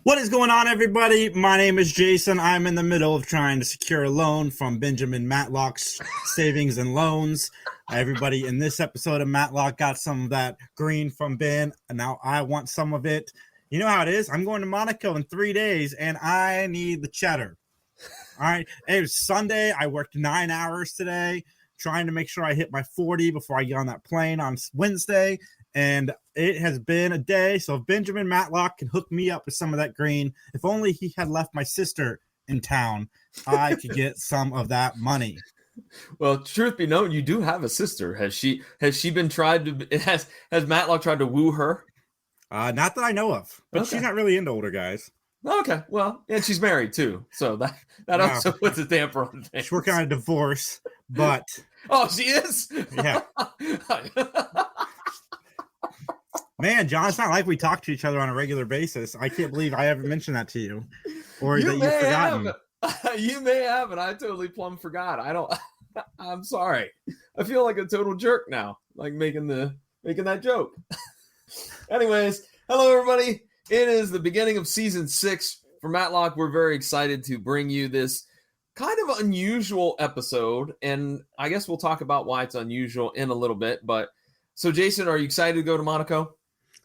What is going on, everybody? My name is Jason. I'm in the middle of trying to secure a loan from Benjamin Matlock's Savings and Loans. Everybody in this episode of Matlock got some of that green from Ben, and now I want some of it. You know how it is. I'm going to Monaco in 3 days, and I need the cheddar. All right. It was Sunday. I worked 9 hours today, trying to make sure I hit my 40 before I get on that plane on Wednesday. And it has been a day. So if Benjamin Matlock can hook me up with some of that green, if only he had left my sister in town, I could get some of that money. Well, truth be known, you do have a sister. Has she been tried to has Matlock tried to woo her? Not that I know of, but Okay. she's not really into older guys. Okay. Well, and she's married too, so that Wow. also puts a damper on things. She's working on a divorce, but Oh, she is. yeah. Man, John, it's not like we talk to each other on a regular basis. I can't believe I ever mentioned that to you, or that you've forgotten. You may have, and I totally plumb forgot. I don't. I'm sorry. I feel like a total jerk now, like making that joke. Anyways, hello everybody. It is the beginning of season 6 for Matlock. We're very excited to bring you this kind of unusual episode, and I guess we'll talk about why it's unusual in a little bit. But so, Jason, are you excited to go to Monaco?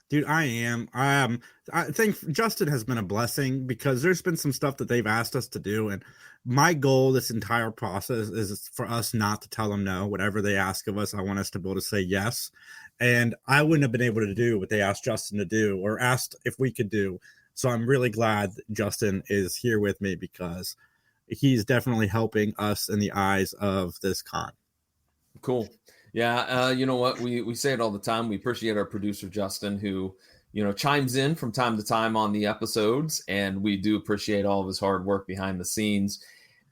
Dude, I am. I think Justin has been a blessing because there's been some stuff that they've asked us to do. And my goal this entire process is for us not to tell them no. Whatever they ask of us, I want us to be able to say yes. And I wouldn't have been able to do what they asked Justin to do or asked if we could do. So I'm really glad that Justin is here with me because he's definitely helping us in the eyes of this con. Cool. Yeah, you know what? We say it all the time. We appreciate our producer, Justin, who, chimes in from time to time on the episodes, and we do appreciate all of his hard work behind the scenes.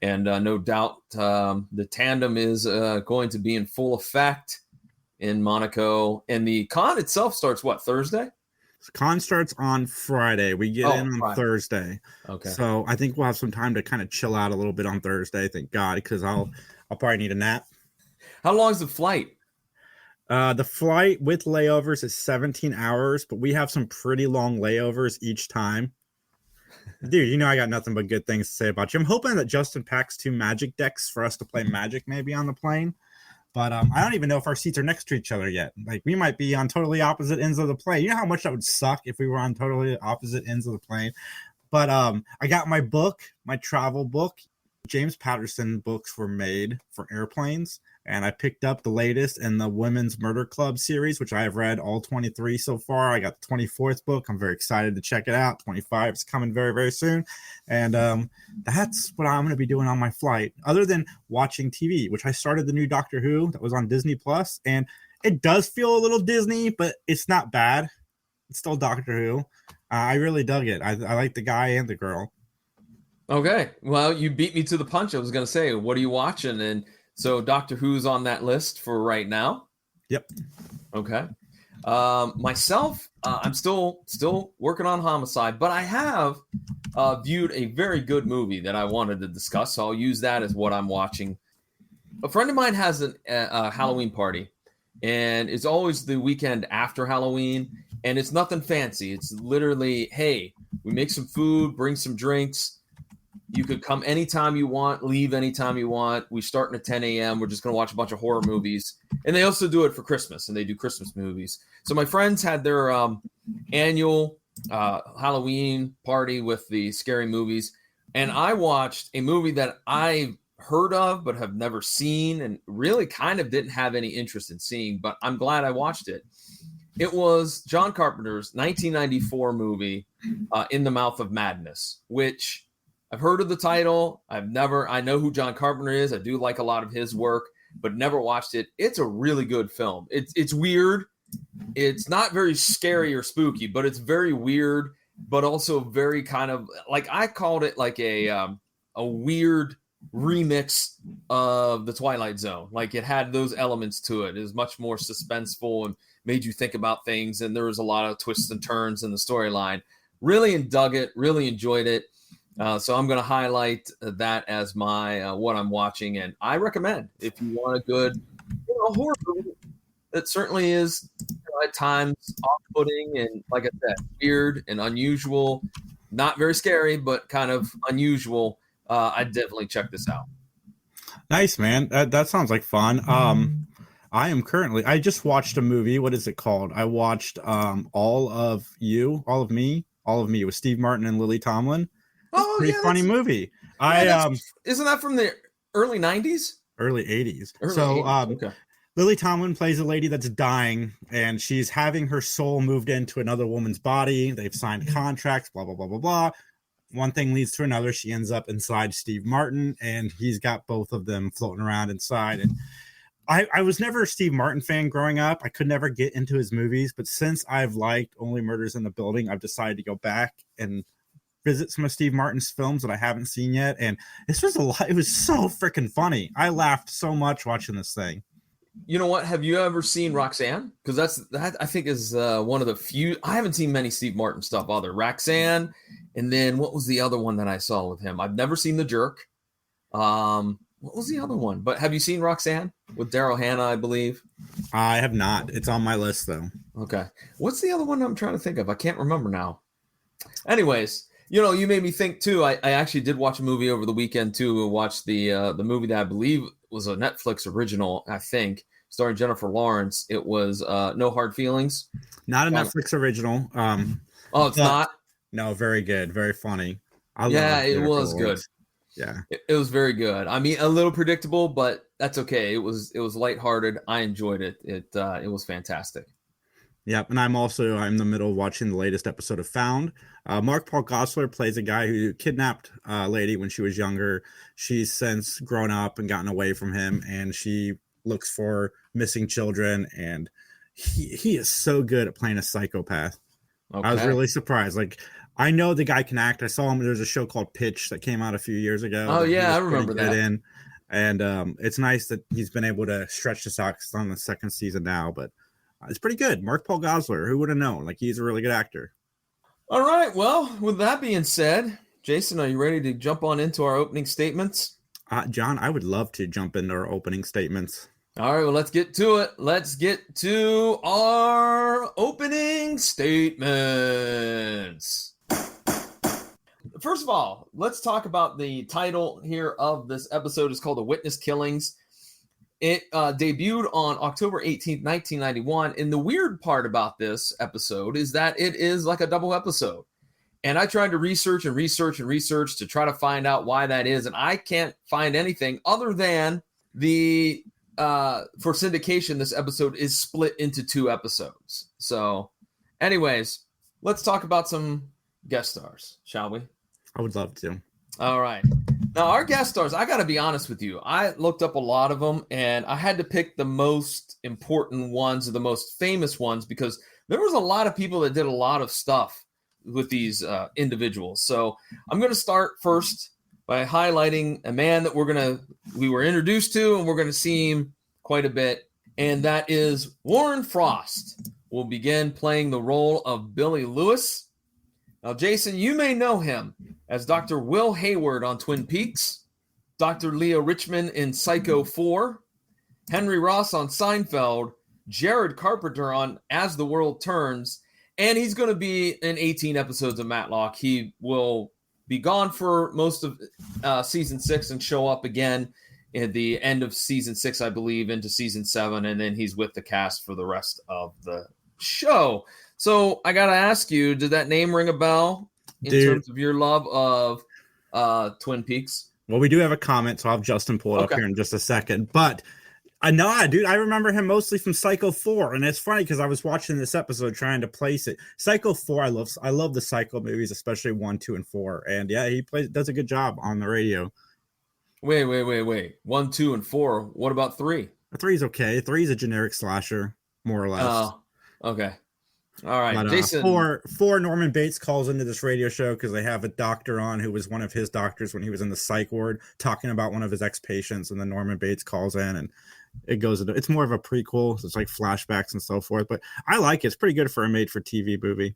And no doubt the tandem is going to be in full effect in Monaco. And the con itself starts, what, Thursday? Con starts on Friday. We get in on Friday. Thursday. Okay. So I think we'll have some time to kind of chill out a little bit on Thursday, thank God, because I'll probably need a nap. How long is the flight? The flight with layovers is 17 hours, but we have some pretty long layovers each time. Dude, I got nothing but good things to say about you. I'm hoping that Justin packs 2 magic decks for us to play magic maybe on the plane. But I don't even know if our seats are next to each other yet. Like, we might be on totally opposite ends of the plane. You know how much that would suck if we were on totally opposite ends of the plane? But I got my book, my travel book. James Patterson books were made for airplanes. And I picked up the latest in the Women's Murder Club series, which I have read all 23 so far. I got the 24th book. I'm very excited to check it out. 25 is coming very, very soon. And that's what I'm going to be doing on my flight, other than watching TV, which I started the new Doctor Who that was on Disney Plus. And it does feel a little Disney, but it's not bad. It's still Doctor Who. I really dug it. I like the guy and the girl. Okay. Well, you beat me to the punch. I was going to say, what are you watching? And so Doctor Who's on that list for right now. Yep. Okay. Myself, I'm still working on Homicide, but I have viewed a very good movie that I wanted to discuss. So I'll use that as what I'm watching. A friend of mine has a Halloween party, and it's always the weekend after Halloween, and it's nothing fancy. It's literally, hey, we make some food, bring some drinks. You could come anytime you want, leave anytime you want. We're starting at 10 a.m. We're just going to watch a bunch of horror movies. And they also do it for Christmas, and they do Christmas movies. So my friends had their annual Halloween party with the scary movies. And I watched a movie that I've heard of but have never seen and really kind of didn't have any interest in seeing. But I'm glad I watched it. It was John Carpenter's 1994 movie, In the Mouth of Madness, which I've heard of the title. I know who John Carpenter is. I do like a lot of his work, but never watched it. It's a really good film. It's weird. It's not very scary or spooky, but it's very weird, but also very kind of like, I called it like a weird remix of the Twilight Zone. Like, it had those elements to it. It was much more suspenseful and made you think about things. And there was a lot of twists and turns in the storyline. Really dug it. Really enjoyed it. So I'm going to highlight that as my what I'm watching, and I recommend if you want a good horror movie that certainly is at times off-putting and, like I said, weird and unusual. Not very scary, but kind of unusual. I'd definitely check this out. Nice, man. That sounds like fun. I just watched a movie. What is it called? I watched All of Me with Steve Martin and Lily Tomlin. It's a Oh pretty yeah, funny movie. isn't that from the early 90s? Early 80s. Early So 80s. Okay. Lily Tomlin plays a lady that's dying, and she's having her soul moved into another woman's body. They've signed contracts, blah, blah, blah, blah, blah. One thing leads to another. She ends up inside Steve Martin, and he's got both of them floating around inside. And I was never a Steve Martin fan growing up. I could never get into his movies, but since I've liked Only Murders in the Building, I've decided to go back and visit some of Steve Martin's films that I haven't seen yet. And this was a lot. It was so freaking funny. I laughed so much watching this thing. You know what? Have you ever seen Roxanne? Because that I think is one of the few. I haven't seen many Steve Martin stuff other. Roxanne, and then what was the other one that I saw with him? I've never seen The Jerk. What was the other one? But have you seen Roxanne with Daryl Hannah, I believe? I have not. It's on my list though. Okay. What's the other one I'm trying to think of? I can't remember now. Anyways, you made me think too. I actually did watch a movie over the weekend too. I watched the movie that I believe was a Netflix original, I think, starring Jennifer Lawrence. It was No Hard Feelings. Not a Netflix original. Oh, it's not? No, very good. Very funny. It was good. Yeah. It was very good. I mean, a little predictable, but that's okay. It was lighthearted. I enjoyed it. It was fantastic. Yep, and I'm in the middle of watching the latest episode of Found. Mark Paul Gosselaar plays a guy who kidnapped a lady when she was younger. She's since grown up and gotten away from him, and she looks for missing children, and he is so good at playing a psychopath. Okay. I was really surprised. Like, I know the guy can act. I saw him. There's a show called Pitch that came out a few years ago. Oh yeah, I remember that. And it's nice that he's been able to stretch this out. It's on the second season now, but it's pretty good. Mark Paul Gosselaar, who would have known? Like, he's a really good actor. All right. Well, with that being said, Jason, are you ready to jump on into our opening statements? John, I would love to jump into our opening statements. All right. Well, let's get to it. Let's get to our opening statements. First of all, let's talk about the title here of this episode. It's called The Witness Killings. It debuted on October 18th, 1991. And the weird part about this episode is that it is like a double episode. And I tried to research to try to find out why that is. And I can't find anything other than for syndication, this episode is split into 2 episodes. So anyways, let's talk about some guest stars, shall we? I would love to. All right. Now, our guest stars, I got to be honest with you. I looked up a lot of them, and I had to pick the most important ones or the most famous ones because there was a lot of people that did a lot of stuff with these individuals. So I'm going to start first by highlighting a man that we were introduced to, and we're going to see him quite a bit, and that is Warren Frost. Will begin playing the role of Billy Lewis. Now, Jason, you may know him as Dr. Will Hayward on Twin Peaks, Dr. Leo Richmond in Psycho 4, Henry Ross on Seinfeld, Jared Carpenter on As the World Turns, and he's going to be in 18 episodes of Matlock. He will be gone for most of season 6 and show up again at the end of season 6, I believe, into season 7, and then he's with the cast for the rest of the show. So I got to ask you, did that name ring a bell in terms of your love of Twin Peaks? Well, we do have a comment, so I'll have Justin pull it up here in just a second. But dude, I remember him mostly from Psycho 4, and it's funny because I was watching this episode trying to place it. Psycho 4, I love the Psycho movies, especially 1, 2, and 4. And yeah, he does a good job on the radio. Wait. 1, 2, and 4. What about 3? 3 is okay. 3 is a generic slasher, more or less. Oh, okay. All right, but, Jason. 4, Norman Bates calls into this radio show because they have a doctor on who was one of his doctors when he was in the psych ward talking about one of his ex-patients, and then Norman Bates calls in, and it's more of a prequel, so it's like flashbacks and so forth. But I like it. It's pretty good for a made-for-TV movie.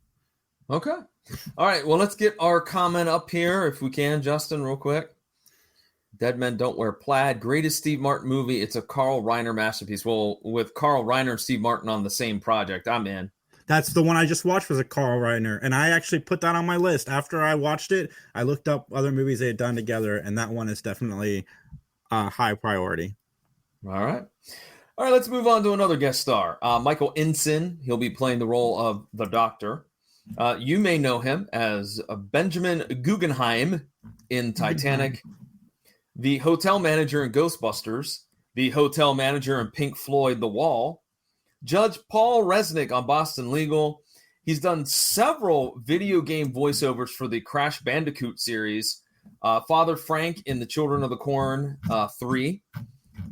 Okay. All right, well, let's get our comment up here, if we can, Justin, real quick. Dead Men Don't Wear Plaid. Greatest Steve Martin movie. It's a Carl Reiner masterpiece. Well, with Carl Reiner and Steve Martin on the same project, I'm in. That's the one I just watched, was a Carl Reiner, and I actually put that on my list. After I watched it, I looked up other movies they had done together, and that one is definitely a high priority. All right. All right, let's move on to another guest star. Michael Ensign. He'll be playing the role of the Doctor. You may know him as Benjamin Guggenheim in Titanic, the hotel manager in Ghostbusters, the hotel manager in Pink Floyd The Wall, Judge Paul Resnick on Boston Legal. He's done several video game voiceovers for the Crash Bandicoot series, Father Frank in the Children of the Corn 3.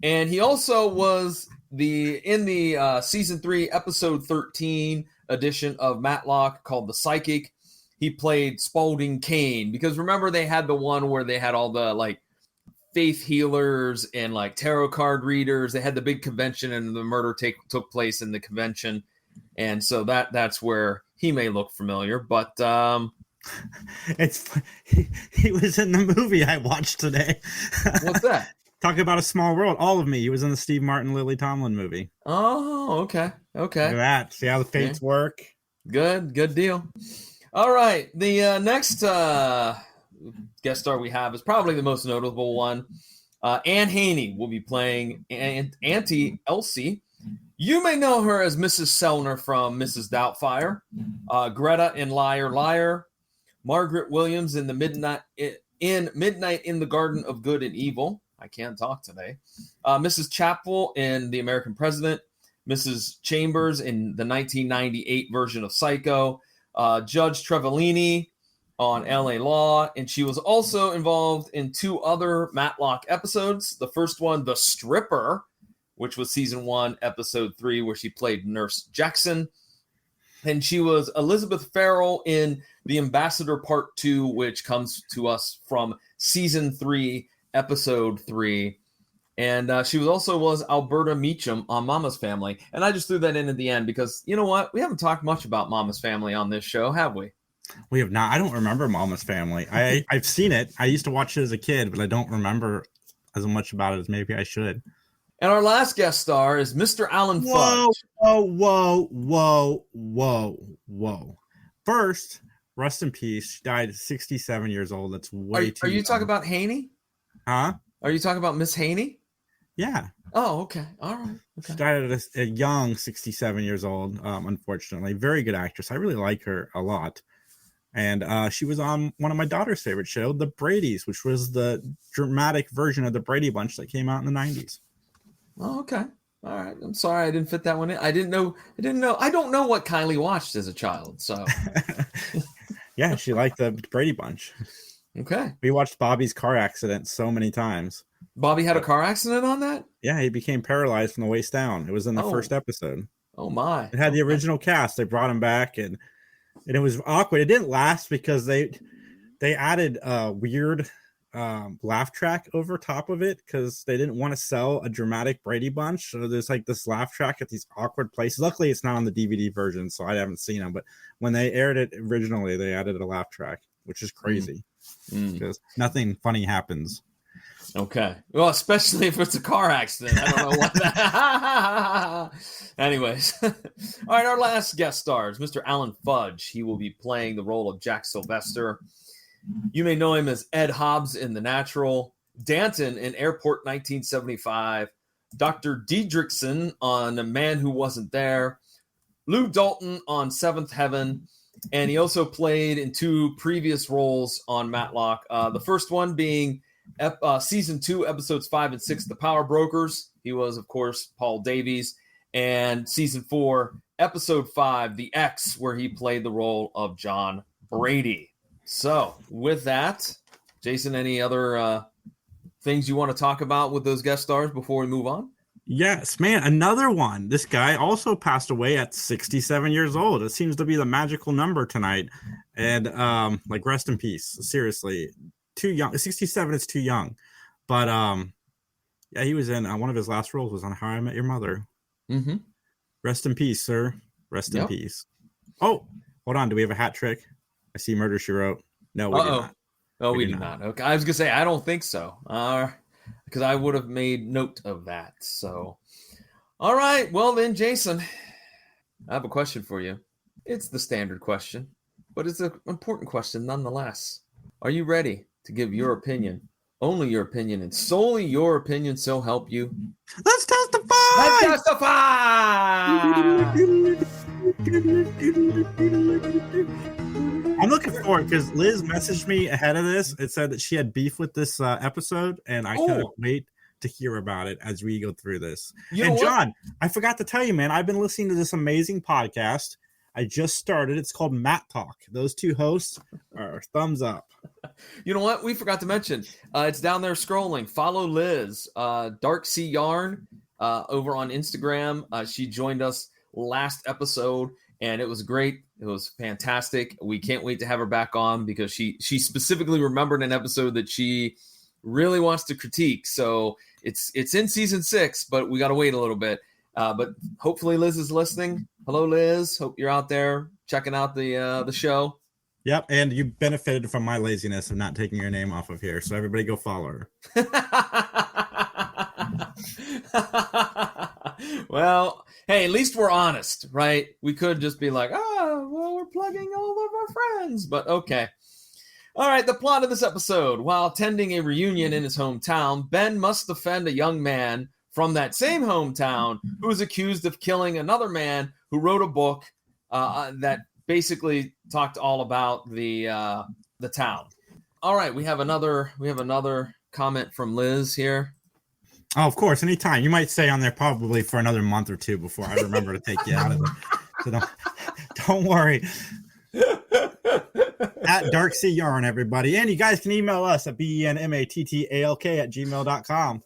And he also was in the season 3, episode 13 edition of Matlock called The Psychic. He played Spalding Kane, because remember they had the one where they had all the like faith healers and like tarot card readers. They had the big convention, and the murder took place in the convention, and so that's where he may look familiar. But he was in the movie I watched today. What's that? Talking about A Small World. All of Me. He was in the Steve Martin, Lily Tomlin movie. Oh, okay. Look at that. See how the fates work? Good deal. All right. The next guest star we have is probably the most notable one. Anne Haney will be playing Auntie Elsie. You may know her as Mrs. Sellner from Mrs. Doubtfire, Greta in Liar Liar, Margaret Williams in Midnight in the Garden of Good and Evil. I can't talk today. Mrs. Chapel in The American President, Mrs. Chambers in the 1998 version of Psycho, Judge Trevelini on LA Law, and she was also involved in 2 other Matlock episodes. The first one, The Stripper, which was season 1, episode 3, where she played Nurse Jackson. And she was Elizabeth Farrell in The Ambassador Part 2, which comes to us from season 3, episode 3. And she was Alberta Meacham on Mama's Family. And I just threw that in at the end because, you know what? We haven't talked much about Mama's Family on this show, have we? We have not. I don't remember Mama's Family. I've seen it. I used to watch it as a kid, but I don't remember as much about it as maybe I should. And our last guest star is Mr. Alan Fudge. Whoa. First, rest in peace. She died at 67 years old. That's way too Are you young. talking about Haney? Huh? Are you talking about Miss Haney? Yeah. Oh, okay. All right. Okay. She died at a young 67 years old, unfortunately. Very good actress. I really like her a lot. And she was on one of my daughter's favorite show, The Brady's, which was the dramatic version of the Brady Bunch that came out in the 90s. Oh, okay. All right. I'm sorry I didn't fit that one in. I didn't know. I don't know what Kylie watched as a child. So yeah, she liked the Brady Bunch. Okay. We watched Bobby's car accident so many times. Bobby had a car accident on that? Yeah, he became paralyzed from the waist down. It was in the first episode. Oh my. It had the original cast. They brought him back and it was awkward. It didn't last because they added a weird laugh track over top of it because they didn't want to sell a dramatic Brady Bunch. So there's like this laugh track at these awkward places. Luckily, it's not on the DVD version, so I haven't seen them. But when they aired it originally, they added a laugh track, which is crazy because nothing funny happens. Okay. Well, especially if it's a car accident. I don't know what that... Anyways. All right, our last guest star is Mr. Alan Fudge. He will be playing the role of Jack Sylvester. You may know him as Ed Hobbs in The Natural, Danton in Airport 1975, Dr. Diedrichson on The Man Who Wasn't There, Lou Dalton on Seventh Heaven, and he also played in 2 previous roles on Matlock. The first one being season 2, episodes 5 and 6, The Power Brokers. He was, of course, Paul Davies. And season 4, episode 5, The X, where he played the role of John Brady. So, with that, Jason, any other things you want to talk about with those guest stars before we move on? Yes, man, another one. This guy also passed away at 67 years old. It seems to be the magical number tonight. And like, rest in peace. Seriously, too young. 67 is too young. But yeah, he was in one of his last roles was on How I Met Your Mother. Mm-hmm. Rest in peace, sir. Rest in peace. Oh, hold on. Do we have a hat trick? I see Murder, She Wrote. No, we do not. Oh, we do not. Okay, I was gonna say I don't think so. Because I would have made note of that. So, all right. Well then, Jason, I have a question for you. It's the standard question, but it's an important question nonetheless. Are you ready to give your opinion? Only your opinion and solely your opinion, so help you. Let's testify! Let's testify! I'm looking forward because Liz messaged me ahead of this. It said that she had beef with this episode, and I couldn't wait to hear about it as we go through this. And John, I forgot to tell you, man, I've been listening to this amazing podcast. I just started. It's called Mattalk. Those two hosts are thumbs up. You know what? We forgot to mention. It's down there scrolling. Follow Liz, Dark Sea Yarn, over on Instagram. She joined us last episode, and it was great. It was fantastic. We can't wait to have her back on because she specifically remembered an episode that she really wants to critique. So it's in season 6, but we got to wait a little bit. But hopefully Liz is listening. Hello, Liz. Hope you're out there checking out the show. Yep, and you benefited from my laziness of not taking your name off of here. So everybody go follow her. Well, hey, at least we're honest, right? We could just be like, well, we're plugging all of our friends. But okay. All right, the plot of this episode. While attending a reunion in his hometown, Ben must defend a young man from that same hometown who is accused of killing another man who wrote a book that basically talked all about the town. All right, we have another comment from Liz here. Oh, of course, anytime. You might stay on there probably for another month or two before I remember to take you out of it. So don't worry. At Dark Sea Yarn, everybody. And you guys can email us at benmattalk@gmail.com.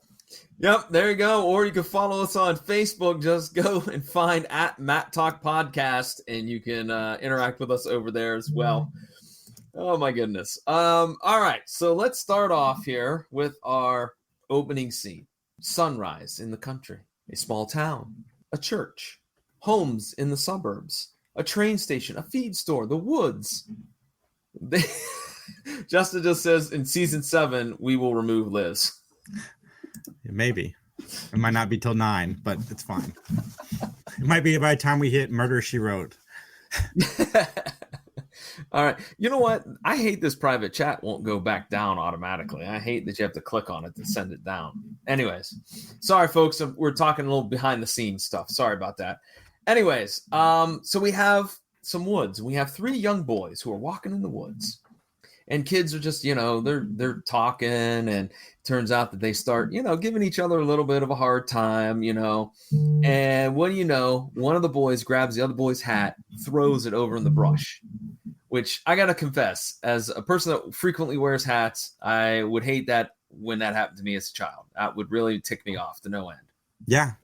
Yep, there you go. Or you can follow us on Facebook. Just go and find at Mattalk Podcast, and you can interact with us over there as well. Oh, my goodness. All right, so let's start off here with our opening scene. Sunrise in the country, a small town, a church, homes in the suburbs, a train station, a feed store, the woods. Justin just says in season 7, we will remove Liz. Maybe. It might not be till 9, but it's fine. It might be by the time we hit Murder, She Wrote. All right. You know what? I hate this private chat won't go back down automatically. I hate that you have to click on it to send it down. Anyways, sorry, folks. We're talking a little behind the scenes stuff. Sorry about that. Anyways, so we have some woods. We have 3 young boys who are walking in the woods. And kids are just, they're talking, and it turns out that they start, giving each other a little bit of a hard time, And what do you know? One of the boys grabs the other boy's hat, throws it over in the brush, which I got to confess, as a person that frequently wears hats, I would hate that when that happened to me as a child. That would really tick me off to no end. Yeah.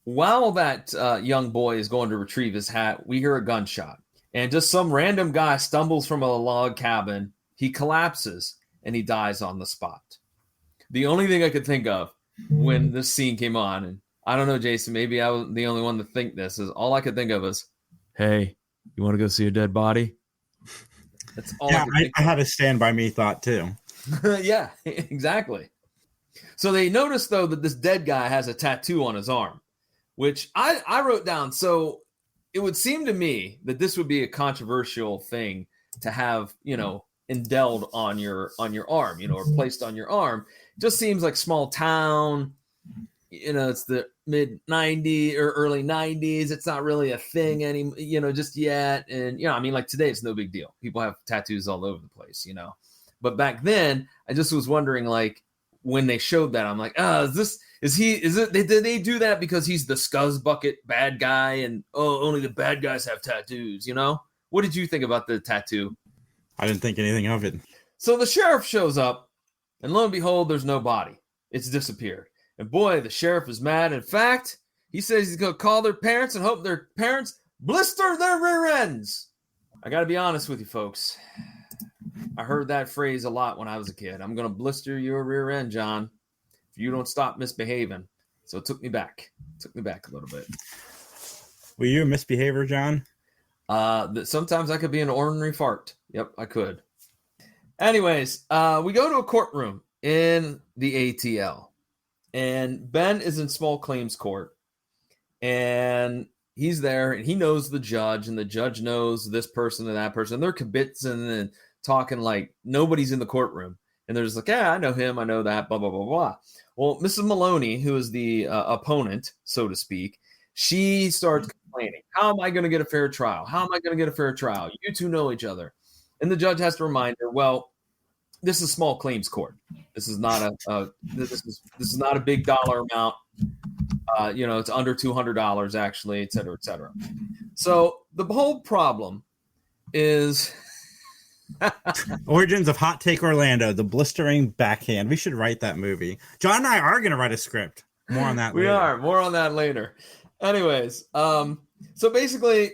While that young boy is going to retrieve his hat, we hear a gunshot, and just some random guy stumbles from a log cabin. He collapses and he dies on the spot. The only thing I could think of when this scene came on, and I don't know, Jason, maybe I was the only one to think this, is all I could think of is, hey, you want to go see a dead body? That's all I had a Stand By Me thought too. Yeah, exactly. So they notice, though, that this dead guy has a tattoo on his arm, which I wrote down. So it would seem to me that this would be a controversial thing to have, indelled on your arm, or placed on your arm. Just seems like small town, it's the mid 90s or early 90s. It's not really a thing anymore, just yet. And, like today, it's no big deal. People have tattoos all over the place, but back then I just was wondering, like, when they showed that, I'm like, did they do that because he's the scuzz bucket bad guy and only the bad guys have tattoos, What did you think about the tattoo? I didn't think anything of it. So the sheriff shows up, and lo and behold, there's no body. It's disappeared. And boy, the sheriff is mad. In fact, he says he's going to call their parents and hope their parents blister their rear ends. I got to be honest with you, folks. I heard that phrase a lot when I was a kid. I'm going to blister your rear end, John, if you don't stop misbehaving. So it took me back. a little bit. Were you a misbehavior, John? Sometimes I could be an ordinary fart. Yep, I could. Anyways, we go to a courtroom in the ATL, and Ben is in small claims court, and he's there and he knows the judge, and the judge knows this person and that person. They're kibitzing and talking like nobody's in the courtroom. And they're just like, yeah, I know him. I know that, blah, blah, blah, blah. Well, Mrs. Maloney, who is the opponent, so to speak, she starts complaining. How am I going to get a fair trial? How am I going to get a fair trial? You two know each other. And the judge has to remind her, well, this is small claims court. This is not this is not a big dollar amount. It's under $200 actually, et cetera, et cetera. So the whole problem is Origins of Hot Take Orlando, the blistering backhand. We should write that movie. John and I are going to write a script. More on that later. We are. More on that later. Anyways, so basically,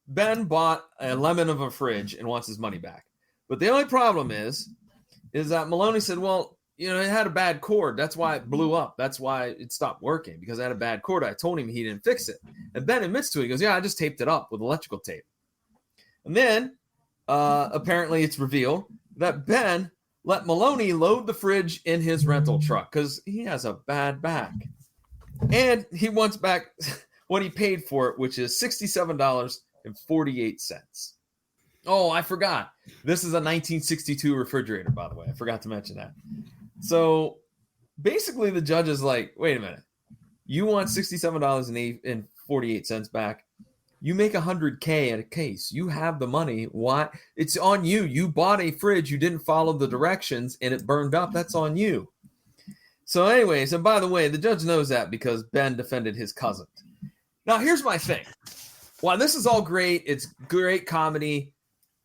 Ben bought a lemon of a fridge and wants his money back. But the only problem is that Maloney said, well, it had a bad cord. That's why it blew up. That's why it stopped working, because it had a bad cord. I told him he didn't fix it. And Ben admits to it. He goes, yeah, I just taped it up with electrical tape. And then apparently it's revealed that Ben let Maloney load the fridge in his rental truck because he has a bad back. And he wants back what he paid for it, which is $67.48. Oh, I forgot. This is a 1962 refrigerator, by the way. I forgot to mention that. So basically the judge is like, wait a minute. You want $67.48 back. You make $100K at a case. You have the money. Why? It's on you. You bought a fridge. You didn't follow the directions and it burned up. That's on you. So anyways, and by the way, the judge knows that because Ben defended his cousin. Now, here's my thing. While this is all great, it's great comedy.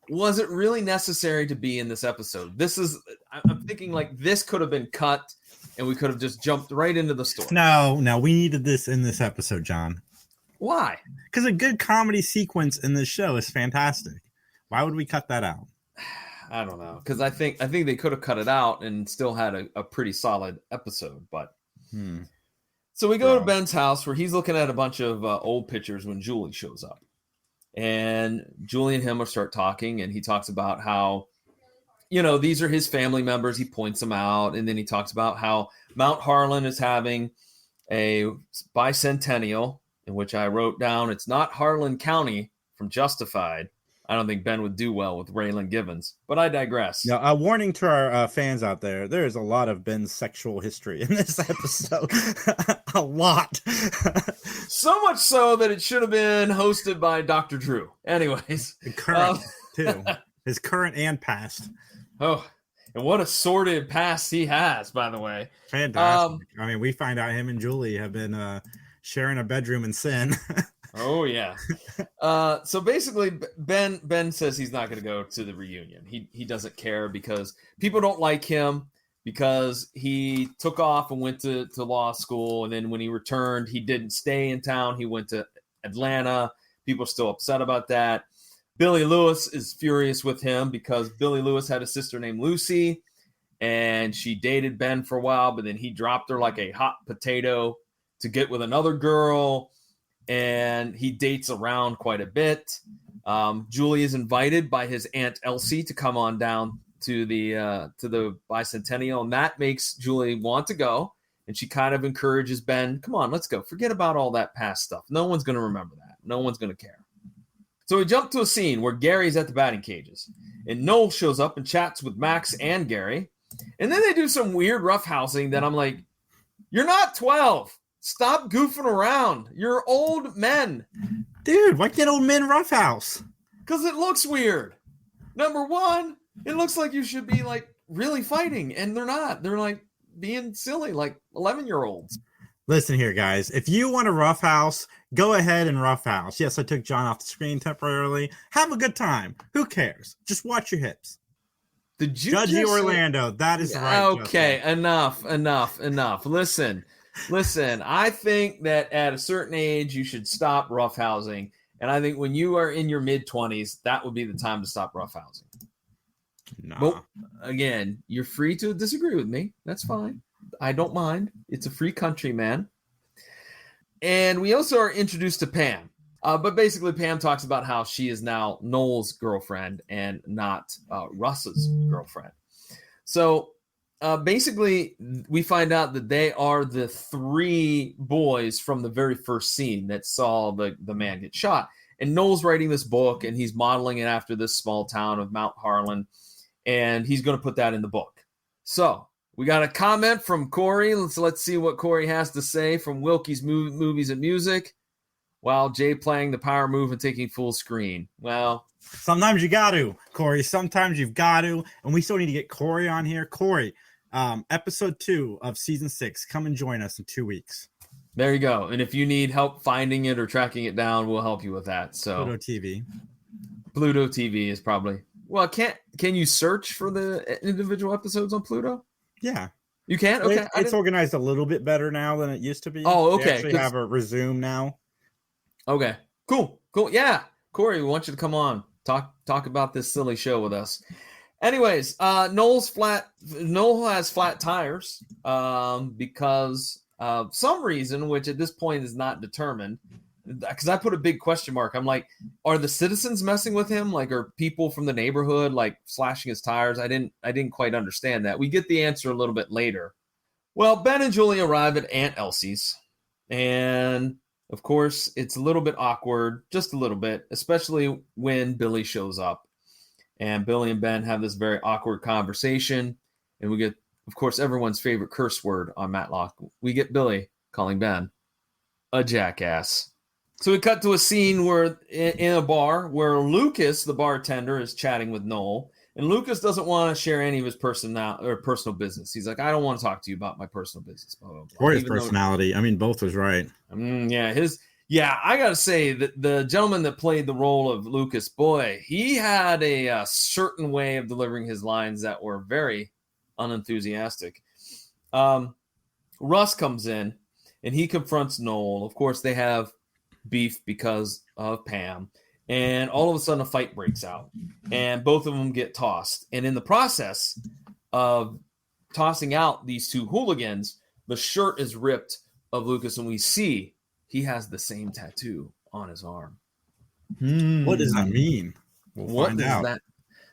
Was it really necessary to be in this episode? I'm thinking like this could have been cut and we could have just jumped right into the story. No, we needed this in this episode, John. Why? Because a good comedy sequence in this show is fantastic. Why would we cut that out? I don't know. Because I think they could have cut it out and still had a pretty solid episode. But So we go to Ben's house where he's looking at a bunch of old pictures when Julie shows up. And Julie and him start talking, and he talks about how, these are his family members. He points them out, and then he talks about how Mount Harlan is having a bicentennial, in which I wrote down, it's not Harlan County from Justified. I don't think Ben would do well with Raylan Givens, but I digress. Now, a warning to our fans out there. There is a lot of Ben's sexual history in this episode. A lot. So much so that it should have been hosted by Dr. Drew. Anyways. Current, too. His current and past. Oh, and what a sordid past he has, by the way. Fantastic. We find out him and Julie have been sharing a bedroom in sin. Oh, yeah. So basically, Ben says he's not going to go to the reunion. He doesn't care because people don't like him because he took off and went to law school. And then when he returned, he didn't stay in town. He went to Atlanta. People are still upset about that. Billy Lewis is furious with him because Billy Lewis had a sister named Lucy, and she dated Ben for a while, but then he dropped her like a hot potato to get with another girl. And he dates around quite a bit. Julie is invited by his Aunt Elsie to come on down to the bicentennial, and that makes Julie want to go. And she kind of encourages Ben, come on, let's go. Forget about all that past stuff. No one's going to remember that. No one's going to care. So we jump to a scene where Gary's at the batting cages, and Noel shows up and chats with Max and Gary. And then they do some weird roughhousing that I'm like, you're not 12. Stop goofing around. You're old men. Dude, why get old men roughhouse? Because it looks weird. Number one, it looks like you should be like really fighting, and they're not. They're like being silly, like 11-year-olds. Listen here, guys. If you want a roughhouse, go ahead and roughhouse. Yes, I took John off the screen temporarily. Have a good time. Who cares? Just watch your hips. Did you Judgy Orlando? That is right. Okay, Justin. Enough. Listen, I think that at a certain age, you should stop roughhousing. And I think when you are in your mid-20s, that would be the time to stop roughhousing. Nah. But again, you're free to disagree with me. That's fine. I don't mind. It's a free country, man. And we also are introduced to Pam. But basically, Pam talks about how she is now Noel's girlfriend and not Russ's girlfriend. So basically, we find out that they are the 3 boys from the very first scene that saw the man get shot. And Noel's writing this book, and he's modeling it after this small town of Mount Harlan, and he's going to put that in the book. So we got a comment from Corey. Let's see what Corey has to say from Wilkie's Movies and Music, while Jay playing the power move and taking full screen. Well, sometimes you got to, Corey. Sometimes you've got to, and we still need to get Corey on here. Corey, episode 2 of season 6. Come and join us in 2 weeks. There you go. And if you need help finding it or tracking it down, we'll help you with that. So Pluto TV is probably, well, can you search for the individual episodes on Pluto? Yeah. You can? Okay. It's organized a little bit better now than it used to be. Oh, okay. They actually have a resume now. Okay. Cool. Yeah. Corey, we want you to come on. Talk about this silly show with us. Anyways, Noel has flat tires because of some reason, which at this point is not determined. Because I put a big question mark. I'm like, are the citizens messing with him? Like, are people from the neighborhood like slashing his tires? I didn't quite understand that. We get the answer a little bit later. Well, Ben and Julie arrive at Aunt Elsie's, and of course, it's a little bit awkward, just a little bit, especially when Billy shows up. And Billy and Ben have this very awkward conversation, and we get, of course, everyone's favorite curse word on Matlock. We get Billy calling Ben a jackass. So we cut to a scene where in a bar where Lucas, the bartender, is chatting with Noel, and Lucas doesn't want to share any of his personal business. He's like, I don't want to talk to you about my personal business. Blah, blah, blah. Or his personality. I mean, both was right. Yeah, I got to say that the gentleman that played the role of Lucas, boy, he had a certain way of delivering his lines that were very unenthusiastic. Russ comes in, and he confronts Noel. Of course, they have beef because of Pam. And all of a sudden, a fight breaks out. And both of them get tossed. And in the process of tossing out these 2 hooligans, the shirt is ripped of Lucas, and we see he has the same tattoo on his arm. What does that mean? We'll find out.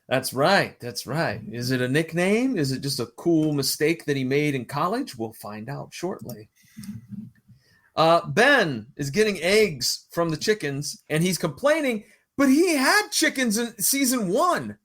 That's right. Is it a nickname? Is it just a cool mistake that he made in college? We'll find out shortly. Ben is getting eggs from the chickens, and he's complaining, but he had chickens in season 1.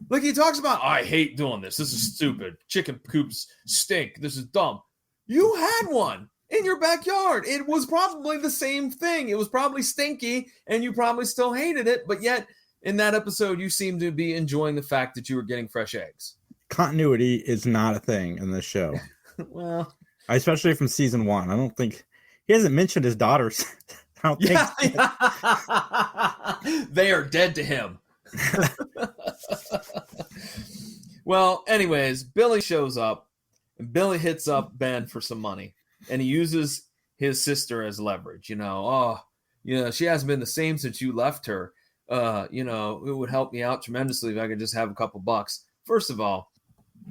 Like, he talks about, I hate doing this. This is stupid. Chicken coops stink. This is dumb. You had one in your backyard. It was probably the same thing. It was probably stinky, and you probably still hated it, but yet in that episode, you seem to be enjoying the fact that you were getting fresh eggs. Continuity is not a thing in this show. Well, especially from season 1. I don't think he hasn't mentioned his daughters. I don't think. Yeah. They are dead to him. Well, anyways, Billy shows up, and Billy hits up Ben for some money, and he uses his sister as leverage. She hasn't been the same since you left her. It would help me out tremendously if I could just have a couple bucks. First of all,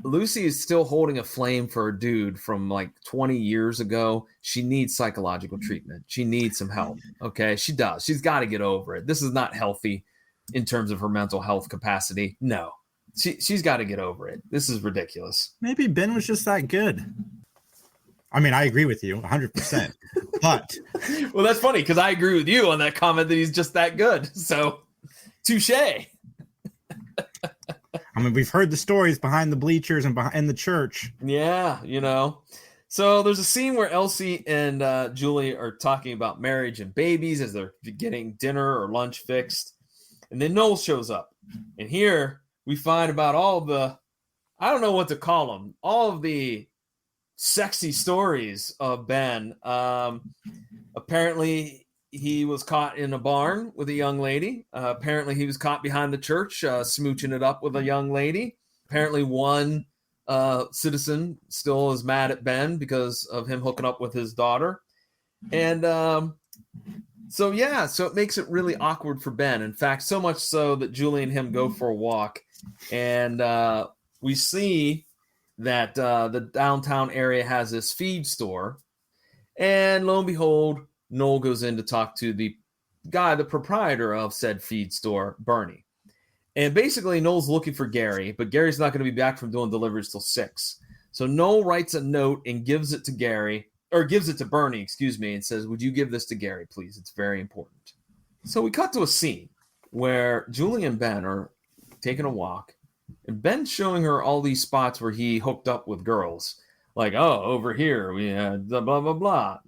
Lucy is still holding a flame for a dude from like 20 years ago. She needs psychological treatment. She needs some help. Okay, she does. She's got to get over it. This is not healthy in terms of her mental health capacity. No, she's got to get over it. This is ridiculous. Maybe Ben was just that good. I mean, I agree with you 100%. But well, that's funny because I agree with you on that comment that he's just that good. So, touche. I mean, we've heard the stories behind the bleachers and behind the church. Yeah, So there's a scene where Elsie and Julie are talking about marriage and babies as they're getting dinner or lunch fixed. And then Noel shows up. And here we find about all the, I don't know what to call them, all of the sexy stories of Ben. Apparently, he was caught in a barn with a young lady. Apparently, he was caught behind the church, smooching it up with a young lady. Apparently, one citizen still is mad at Ben because of him hooking up with his daughter. And so it makes it really awkward for Ben. In fact, so much so that Julie and him go for a walk. And we see that the downtown area has this feed store. And lo and behold, Noel goes in to talk to the proprietor of said feed store, Bernie. And basically, Noel's looking for Gary, but Gary's not going to be back from doing deliveries till 6. So Noel writes a note and gives it to Gary, or gives it to Bernie, excuse me, and says, would you give this to Gary, please? It's very important. So we cut to a scene where Julie and Ben are taking a walk, and Ben's showing her all these spots where he hooked up with girls. Like, oh, over here, we had the blah, blah, blah.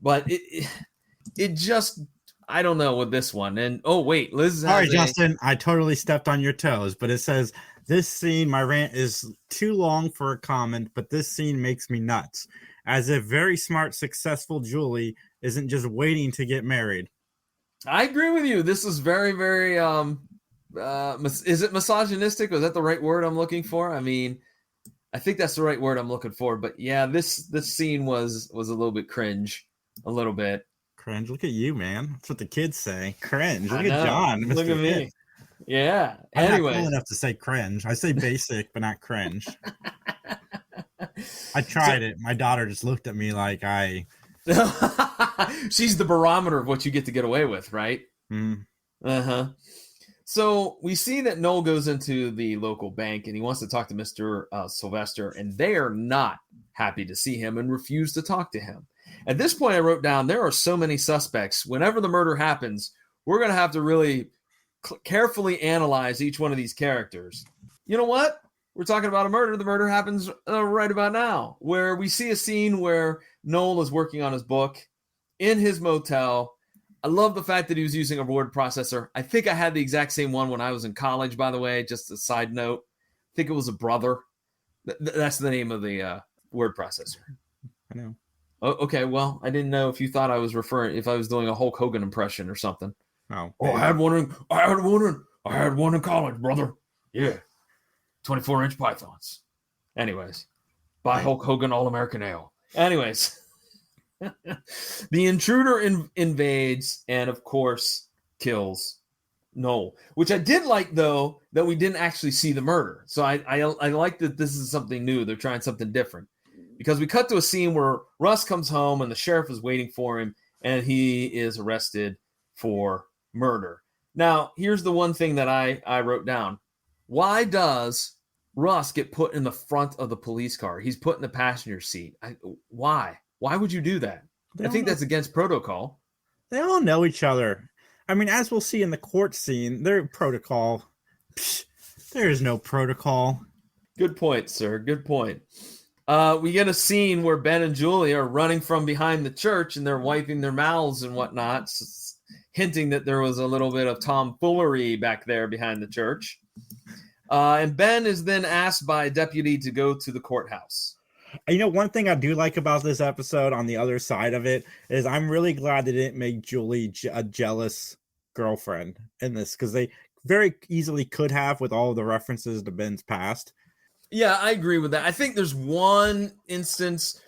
But it just, I don't know with this one. And, oh, wait, Liz has Sorry, Justin, I totally stepped on your toes, but it says, this scene, my rant is too long for a comment, but this scene makes me nuts. As if very smart, successful Julie isn't just waiting to get married. I agree with you. This is very, very, is it misogynistic? Was that the right word I'm looking for? I mean, I think that's the right word I'm looking for. But yeah, this scene was a little bit cringe, a little bit. Cringe. Look at you, man. That's what the kids say. Cringe. Look at John. Mr. Look at me. Kid. Yeah. I'm anyway, not cool enough to say cringe. I say basic, but not cringe. I tried it. My daughter just looked at me like she's the barometer of what you get to get away with, right? Mm. Uh-huh. So we see that Noel goes into the local bank and he wants to talk to Mr. Sylvester, and they are not happy to see him and refuse to talk to him. At this point, I wrote down, there are so many suspects. Whenever the murder happens, we're going to have to really carefully analyze each one of these characters. You know what? We're talking about a murder. The murder happens right about now, where we see a scene where Noel is working on his book in his motel. I love the fact that he was using a word processor. I think I had the exact same one when I was in college, by the way, just a side note. I think it was a Brother. That's the name of the word processor. I know. Oh, okay, well, I didn't know if you thought I was if I was doing a Hulk Hogan impression or something. Oh, I had one in college, brother. Yeah. 24-inch pythons. Anyways, buy Hulk Hogan All-American Ale. Anyways, the intruder invades and, of course, kills Noel, which I did like, though, that we didn't actually see the murder. So I like that this is something new. They're trying something different. Because we cut to a scene where Russ comes home and the sheriff is waiting for him, and he is arrested for murder. Now, here's the one thing that I wrote down. Why does Russ get put in the front of the police car? He's put in the passenger seat. Why? Why would you do that? I think that's against protocol. They all know each other. I mean, as we'll see in the court scene, their protocol. There is no protocol. Good point, sir. Good point. We get a scene where Ben and Julie are running from behind the church and they're wiping their mouths and whatnot, hinting that there was a little bit of tomfoolery back there behind the church. And Ben is then asked by a deputy to go to the courthouse. You know, one thing I do like about this episode on the other side of it is I'm really glad they didn't make Julie a jealous girlfriend in this, because they very easily could have with all of the references to Ben's past. Yeah, I agree with that. I think there's one instance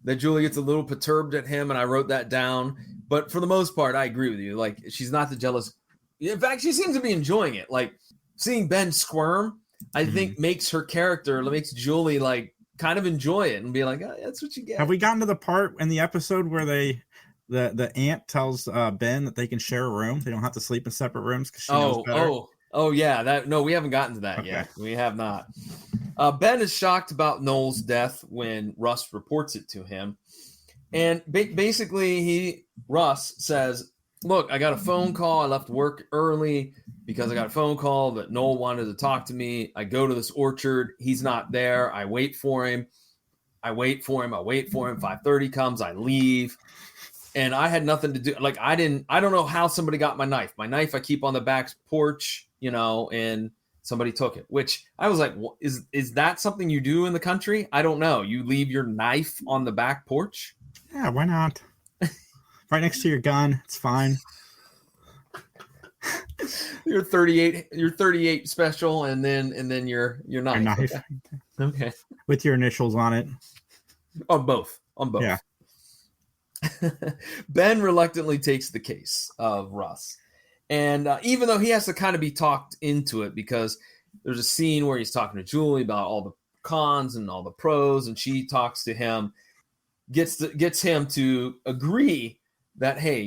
that Julie gets a little perturbed at him, and I wrote that down. But for the most part, I agree with you. Like, she's not the jealous. In fact, she seems to be enjoying it. Like, seeing Ben squirm, I think makes her character, makes Julie, like, kind of enjoy it and be like, oh, that's what you get. Have we gotten to the part in the episode where the aunt tells Ben that they can share a room? They don't have to sleep in separate rooms because she knows better. Oh, yeah. No, we haven't gotten to that yet. We have not. Ben is shocked about Noel's death when Russ reports it to him. And basically, Russ says, look, I got a phone call. I left work early because I got a phone call that Noel wanted to talk to me. I go to this orchard. He's not there. I wait for him. 5:30 comes. I leave. And I had nothing to do. Like, I don't know how somebody got my knife. My knife I keep on the back porch, and somebody took it, which I was like, is that something you do in the country? I don't know. You leave your knife on the back porch? Yeah, why not? Right next to your gun. It's fine. You're 38 special, and then your knife. Your knife. Okay. With your initials on it. On both. Yeah. Ben reluctantly takes the case of Russ. And even though he has to kind of be talked into it, because there's a scene where he's talking to Julie about all the cons and all the pros, and she talks to him, gets him to agree that, hey,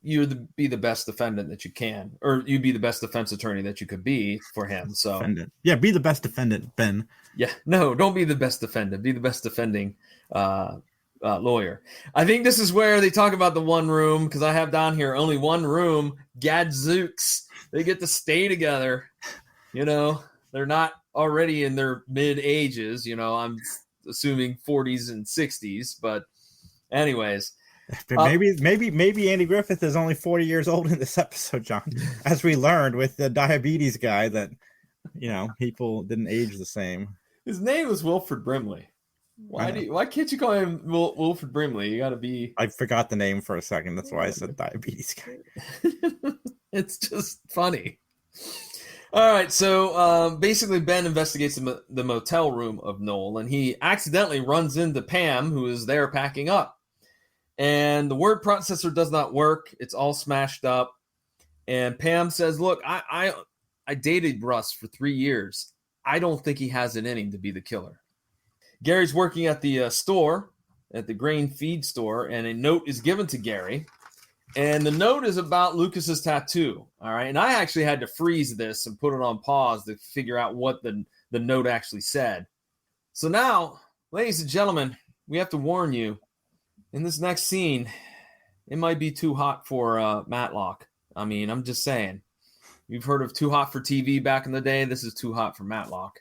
you be the best defendant that you can, or you be the best defense attorney that you could be for him. So defendant. Yeah, be the best defendant, Ben. yeah, no, don't be the best defendant. Be the best defending lawyer. I think this is where they talk about the one room, because I have down here only one room. Gadzooks. They get to stay together. You know, they're not already in their mid ages. You know, I'm assuming 40s and 60s. But anyways. Maybe Andy Griffith is only 40 years old in this episode, John. As we learned with the diabetes guy that, you know, people didn't age the same. His name is Wilfred Brimley. Why can't you call him Wilfred Brimley? You got to be. I forgot the name for a second. That's why I said diabetes guy. It's just funny. All right, so basically Ben investigates the motel room of Noel, and he accidentally runs into Pam, who is there packing up. And the word processor does not work. It's all smashed up. And Pam says, look, I dated Russ for 3 years. I don't think he has it in him to be the killer. Gary's working at the store, at the grain feed store, and a note is given to Gary. And the note is about Lucas's tattoo. All right. And I actually had to freeze this and put it on pause to figure out what the note actually said. So now, ladies and gentlemen, we have to warn you. In this next scene, it might be too hot for Matlock. I mean, I'm just saying. You've heard of too hot for TV back in the day. This is too hot for Matlock.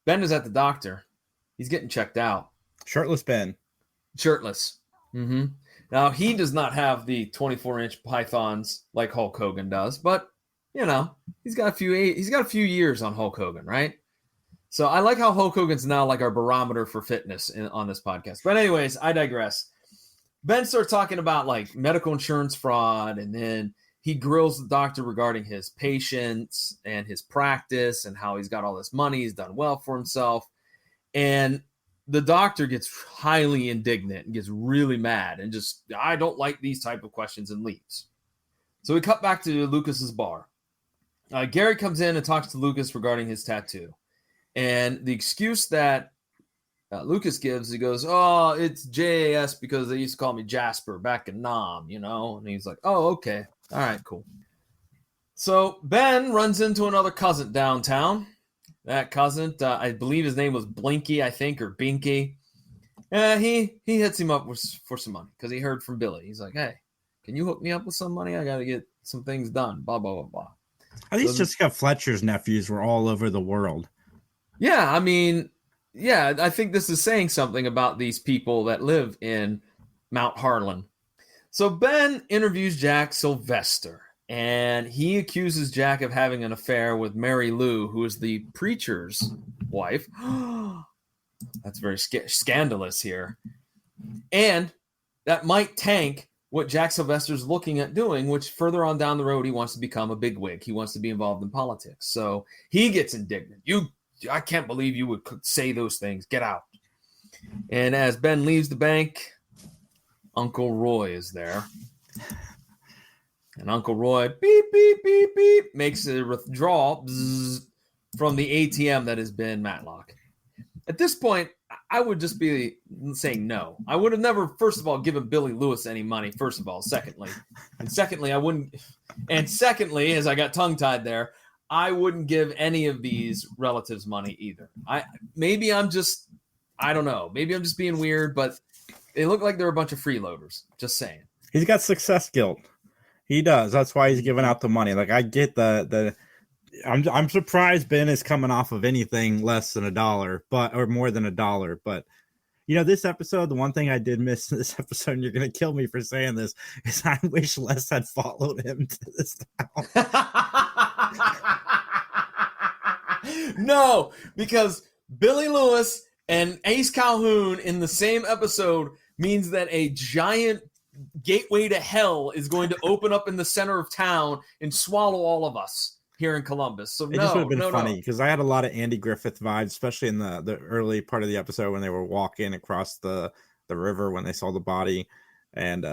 Ben is at the doctor. He's getting checked out. Shirtless Ben. Shirtless. Mm-hmm. Now, he does not have the 24-inch pythons like Hulk Hogan does, but, you know, he's got a few years on Hulk Hogan, right? So I like how Hulk Hogan's now like our barometer for fitness on this podcast. But anyways, I digress. Ben starts talking about like medical insurance fraud, and then he grills the doctor regarding his patients and his practice and how he's got all this money. He's done well for himself. And the doctor gets highly indignant and gets really mad and just, I don't like these type of questions, and leaves. So we cut back to Lucas's bar. Gary comes in and talks to Lucas regarding his tattoo. And the excuse that Lucas gives, he goes, oh, it's JAS because they used to call me Jasper back in Nam, you know? And he's like, oh, okay. All right, cool. So Ben runs into another cousin downtown. That cousin, I believe his name was Blinky, I think, or Binky. He hits him up for some money because he heard from Billy. He's like, hey, can you hook me up with some money? I got to get some things done, blah, blah, blah, blah. These Jessica Fletcher's nephews were all over the world. Yeah, I mean, yeah, I think this is saying something about these people that live in Mount Harlan. So Ben interviews Jack Sylvester, and he accuses Jack of having an affair with Mary Lou, who is the preacher's wife. That's very scandalous here. And that might tank what Jack Sylvester's looking at doing, which further on down the road, he wants to become a bigwig. He wants to be involved in politics. So he gets indignant. I can't believe you would say those things. Get out. And as Ben leaves the bank, Uncle Roy is there. And Uncle Roy, beep, beep, beep, beep, makes a withdrawal from the ATM that has been Matlock. At this point, I would just be saying no. I would have never, first of all, given Billy Lewis any money, first of all. Secondly, I wouldn't. And secondly, as I got tongue-tied there, I wouldn't give any of these relatives money either. I don't know. Maybe I'm just being weird, but they look like they're a bunch of freeloaders. Just saying. He's got success guilt. He does. That's why he's giving out the money. Like, I get I'm surprised Ben is coming off of anything less than $1, or more than $1. But you know, this episode, the one thing I did miss in this episode, and you're gonna kill me for saying this, is I wish Les had followed him to this town. No, because Billy Lewis and Ace Calhoun in the same episode means that a giant gateway to hell is going to open up in the center of town and swallow all of us here in Columbus. So it just would have been funny because I had a lot of Andy Griffith vibes, especially in the early part of the episode when they were walking across the river when they saw the body. And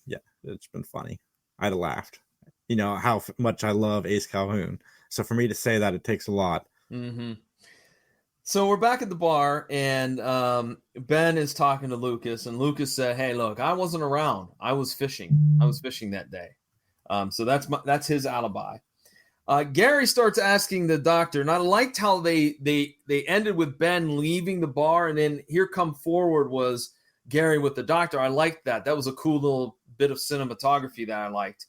yeah, it's been funny. I'd have laughed. You know how much I love Ace Calhoun. So for me to say that, it takes a lot. Mm-hmm. So we're back at the bar, and Ben is talking to Lucas, and Lucas said, "Hey, look, I wasn't around. I was fishing. I was fishing that day." So that's his alibi. Gary starts asking the doctor, and I liked how they ended with Ben leaving the bar, and then here come forward was Gary with the doctor. I liked that. That was a cool little bit of cinematography that I liked.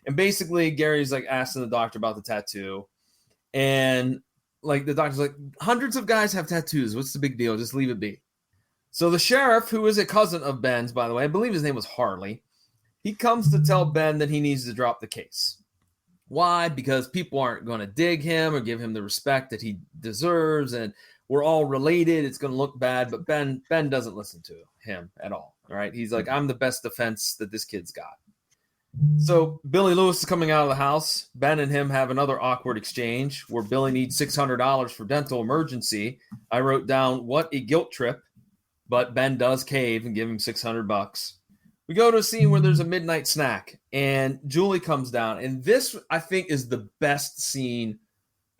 And basically, Gary's like asking the doctor about the tattoo, and like the doctor's like, hundreds of guys have tattoos. What's the big deal? Just leave it be. So the sheriff, who is a cousin of Ben's, by the way, I believe his name was Harley, he comes to tell Ben that he needs to drop the case. Why? Because people aren't going to dig him or give him the respect that he deserves, and we're all related. It's going to look bad, but Ben doesn't listen to him at all. All right, he's like, I'm the best defense that this kid's got. So Billy Lewis is coming out of the house. Ben and him have another awkward exchange where Billy needs $600 for dental emergency. I wrote down, what a guilt trip, but Ben does cave and give him $600. We go to a scene where there's a midnight snack, and Julie comes down. And this, I think, is the best scene,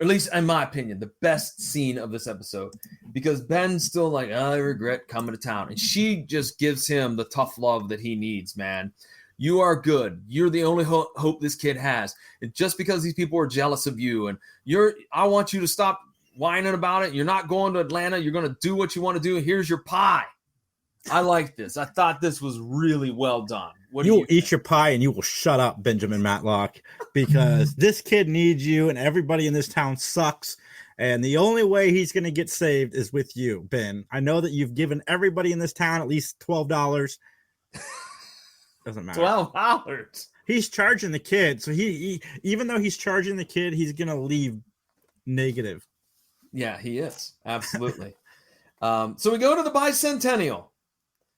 or at least in my opinion, the best scene of this episode, because Ben's still like, I regret coming to town. And she just gives him the tough love that he needs, man. You are good. You're the only hope this kid has. And just because these people are jealous of you, and I want you to stop whining about it. You're not going to Atlanta. You're going to do what you want to do. Here's your pie. I like this. I thought this was really well done. You will eat your pie and you will shut up, Benjamin Matlock, because this kid needs you and everybody in this town sucks. And the only way he's going to get saved is with you, Ben. I know that you've given everybody in this town at least $12. Doesn't matter. $12. He's charging the kid. So he even though he's charging the kid, he's going to leave negative. Yeah, he is. Absolutely. So we go to the bicentennial,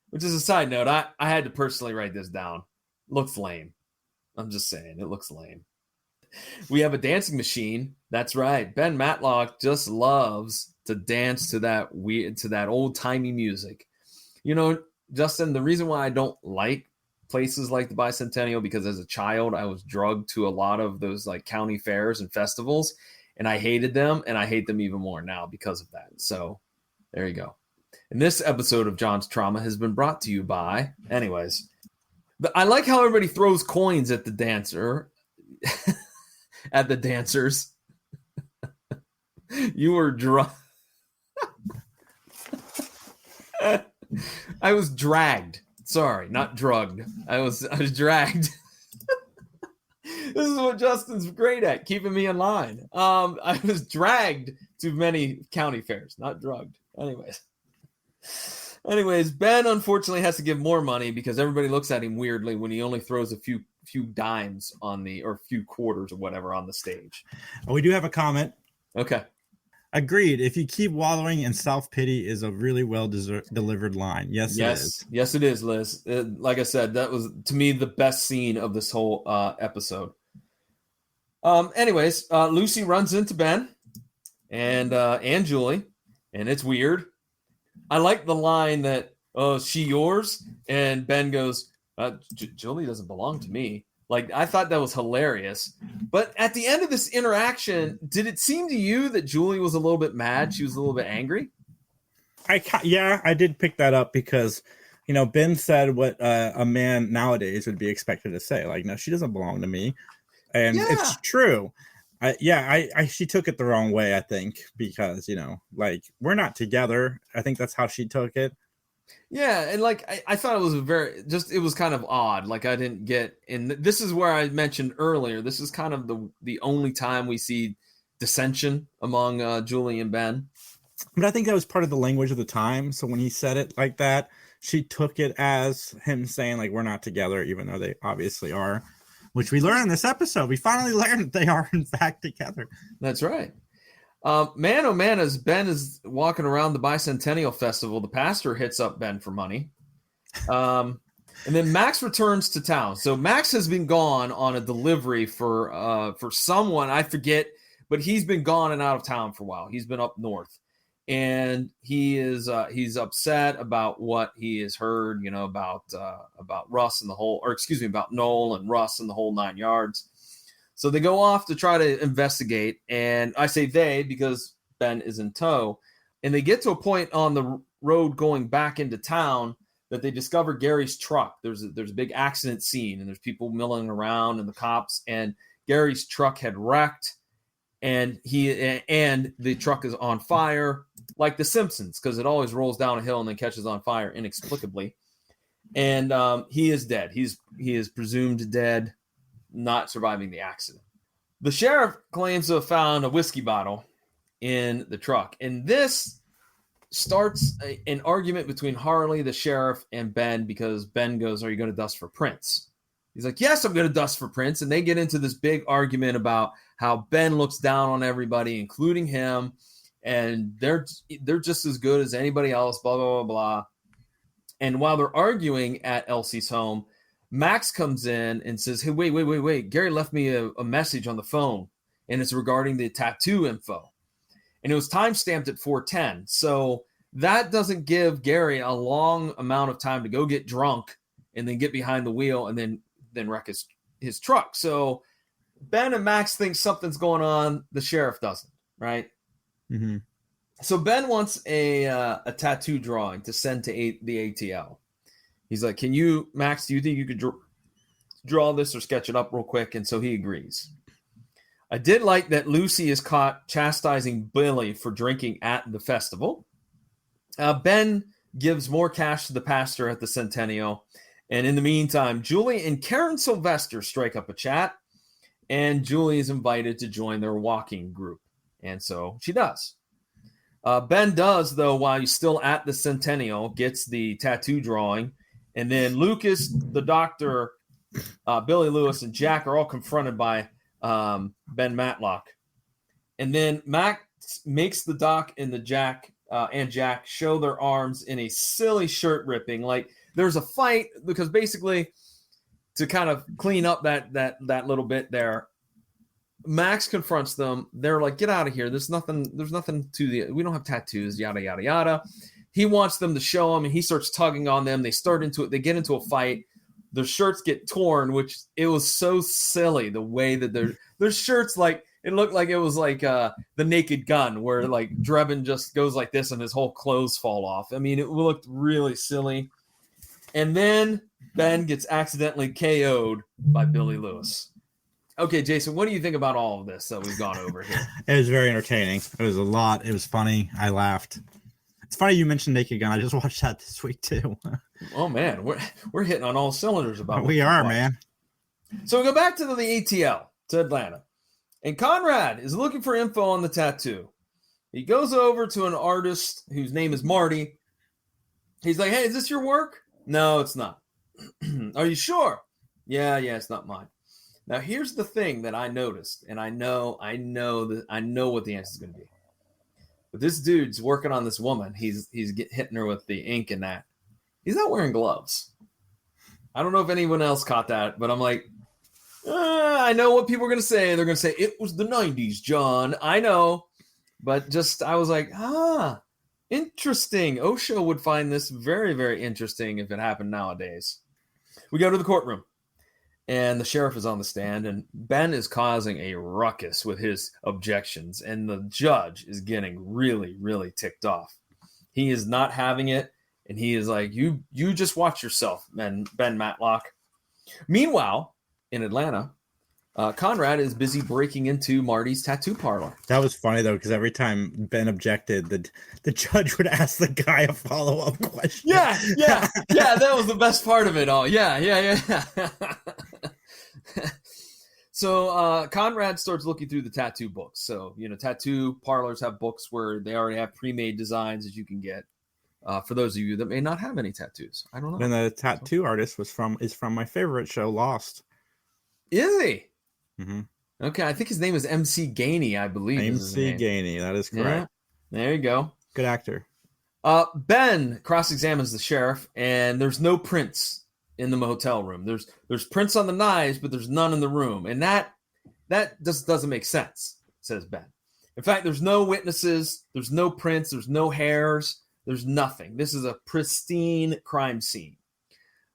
which is a side note. I had to personally write this down. Looks lame. I'm just saying, it looks lame. We have a dancing machine. That's right. Ben Matlock just loves to dance to that old-timey music. You know, Justin, the reason why I don't like places like the bicentennial, because as a child I was drugged to a lot of those like county fairs and festivals, and I hated them, and I hate them even more now because of that. So there you go. And this episode of John's Trauma has been brought to you by, anyways, I like how everybody throws coins at the dancer, at the dancers. You were drunk. I was dragged. Sorry, not drugged. I was dragged. This is what Justin's great at, keeping me in line. I was dragged to many county fairs, not drugged. Anyways, Ben unfortunately has to give more money because everybody looks at him weirdly when he only throws a few dimes or a few quarters or whatever on the stage. We do have a comment. Okay. Agreed. If you keep wallowing in self-pity is a really well delivered line. Yes, it is. Yes, it is, Liz. Like I said, that was, to me, the best scene of this whole episode. Anyways, Lucy runs into Ben and Julie, and it's weird. I like the line that, oh, is she yours? And Ben goes, Julie doesn't belong to me. Like, I thought that was hilarious. But at the end of this interaction, did it seem to you that Julie was a little bit mad? She was a little bit angry? I did pick that up because, Ben said what a man nowadays would be expected to say. Like, no, she doesn't belong to me. And it's true. She took it the wrong way, I think, because, we're not together. I think that's how she took it. Yeah, and I thought it was it was kind of odd. Like, I didn't get, and this is where I mentioned earlier, this is kind of the only time we see dissension among Julie and Ben. But I think that was part of the language of the time. So when he said it like that, she took it as him saying, like, we're not together, even though they obviously are, which we learned in this episode. We finally learned that they are, in fact, together. That's right. Man, oh man, as Ben is walking around the Bicentennial Festival, the pastor hits up Ben for money. And then Max returns to town. So Max has been gone on a delivery for someone, I forget, but he's been gone and out of town for a while. He's been up north. And he's upset about what he has heard, about Russ and about Noel and Russ and the whole 9 yards. So they go off to try to investigate, and I say they because Ben is in tow. And they get to a point on the road going back into town that they discover Gary's truck. There's a big accident scene, and there's people milling around and the cops, and Gary's truck had wrecked, and the truck is on fire, like The Simpsons, because it always rolls down a hill and then catches on fire inexplicably. And he is dead. He is presumed dead, not surviving the accident. The sheriff claims to have found a whiskey bottle in the truck, and this starts an argument between Harley, the sheriff, and Ben, because Ben goes, "Are you going to dust for Prince?" He's like, "Yes, I'm going to dust for Prince." And they get into this big argument about how Ben looks down on everybody, including him, and they're just as good as anybody else, blah, blah, blah, blah. And while they're arguing at Elsie's home, Max comes in and says, "Hey, wait. Gary left me a message on the phone, and it's regarding the tattoo info." And it was time-stamped at 4:10. So that doesn't give Gary a long amount of time to go get drunk and then get behind the wheel and then wreck his truck. So Ben and Max think something's going on. The sheriff doesn't, right? Mm-hmm. So Ben wants a tattoo drawing to send to the ATL. He's like, Max, do you think you could draw this or sketch it up real quick? And so he agrees. I did like that Lucy is caught chastising Billy for drinking at the festival. Ben gives more cash to the pastor at the Centennial. And in the meantime, Julie and Karen Sylvester strike up a chat. And Julie is invited to join their walking group. And so she does. Ben does, though, while he's still at the Centennial, gets the tattoo drawing. And then Lucas, the doctor, Billy Lewis, and Jack are all confronted by Ben Matlock. And then Max makes the doc and Jack show their arms in a silly shirt ripping. Like there's a fight, because basically to kind of clean up that little bit there, Max confronts them. They're like, "Get out of here. There's nothing we don't have tattoos, yada, yada, yada." He wants them to show him, and he starts tugging on them. They get into a fight. Their shirts get torn, which it was so silly the way that their shirts, like it looked like it was like the Naked Gun, where like Drebin just goes like this and his whole clothes fall off. I mean, it looked really silly. And then Ben gets accidentally KO'd by Billy Lewis. Okay, Jason, what do you think about all of this that we've gone over here? It was very entertaining. It was a lot. It was funny. I laughed. It's funny you mentioned Naked Gun. I just watched that this week too. Oh man, we're hitting on all cylinders about. We are, man. So we go back to the ATL to Atlanta, and Conrad is looking for info on the tattoo. He goes over to an artist whose name is Marty. He's like, "Hey, is this your work?" "No, it's not." "Are you sure?" Yeah, it's not mine." Now here's the thing that I noticed, and I know what the answer is going to be. But this dude's working on this woman. He's hitting her with the ink and that. He's not wearing gloves. I don't know if anyone else caught that, but I'm like, I know what people are going to say. They're going to say, "It was the 90s, John." I know. But I was like, interesting. Osho would find this very, very interesting if it happened nowadays. We go to the courtroom, and the sheriff is on the stand, and Ben is causing a ruckus with his objections, and the judge is getting really, really ticked off. He is not having it, and he is like, you just watch yourself, Ben Matlock. Meanwhile, in Atlanta, Conrad is busy breaking into Marty's tattoo parlor. That was funny, though, because every time Ben objected, the judge would ask the guy a follow-up question. Yeah, that was the best part of it all. Yeah. So Conrad starts looking through the tattoo books. So, tattoo parlors have books where they already have pre-made designs that you can get. For those of you that may not have any tattoos. I don't know. And the tattoo artist is from my favorite show, Lost. Is he? Mm-hmm. Okay, I think his name is MC Gainey, I believe. MC Gainey, that is correct. Yeah, there you go. Good actor. Ben cross-examines the sheriff, and there's no prints in the motel room. There's prints on the knives, but there's none in the room, and that just doesn't make sense, says Ben. In fact, there's no witnesses, there's no prints, there's no hairs, there's nothing. This is a pristine crime scene.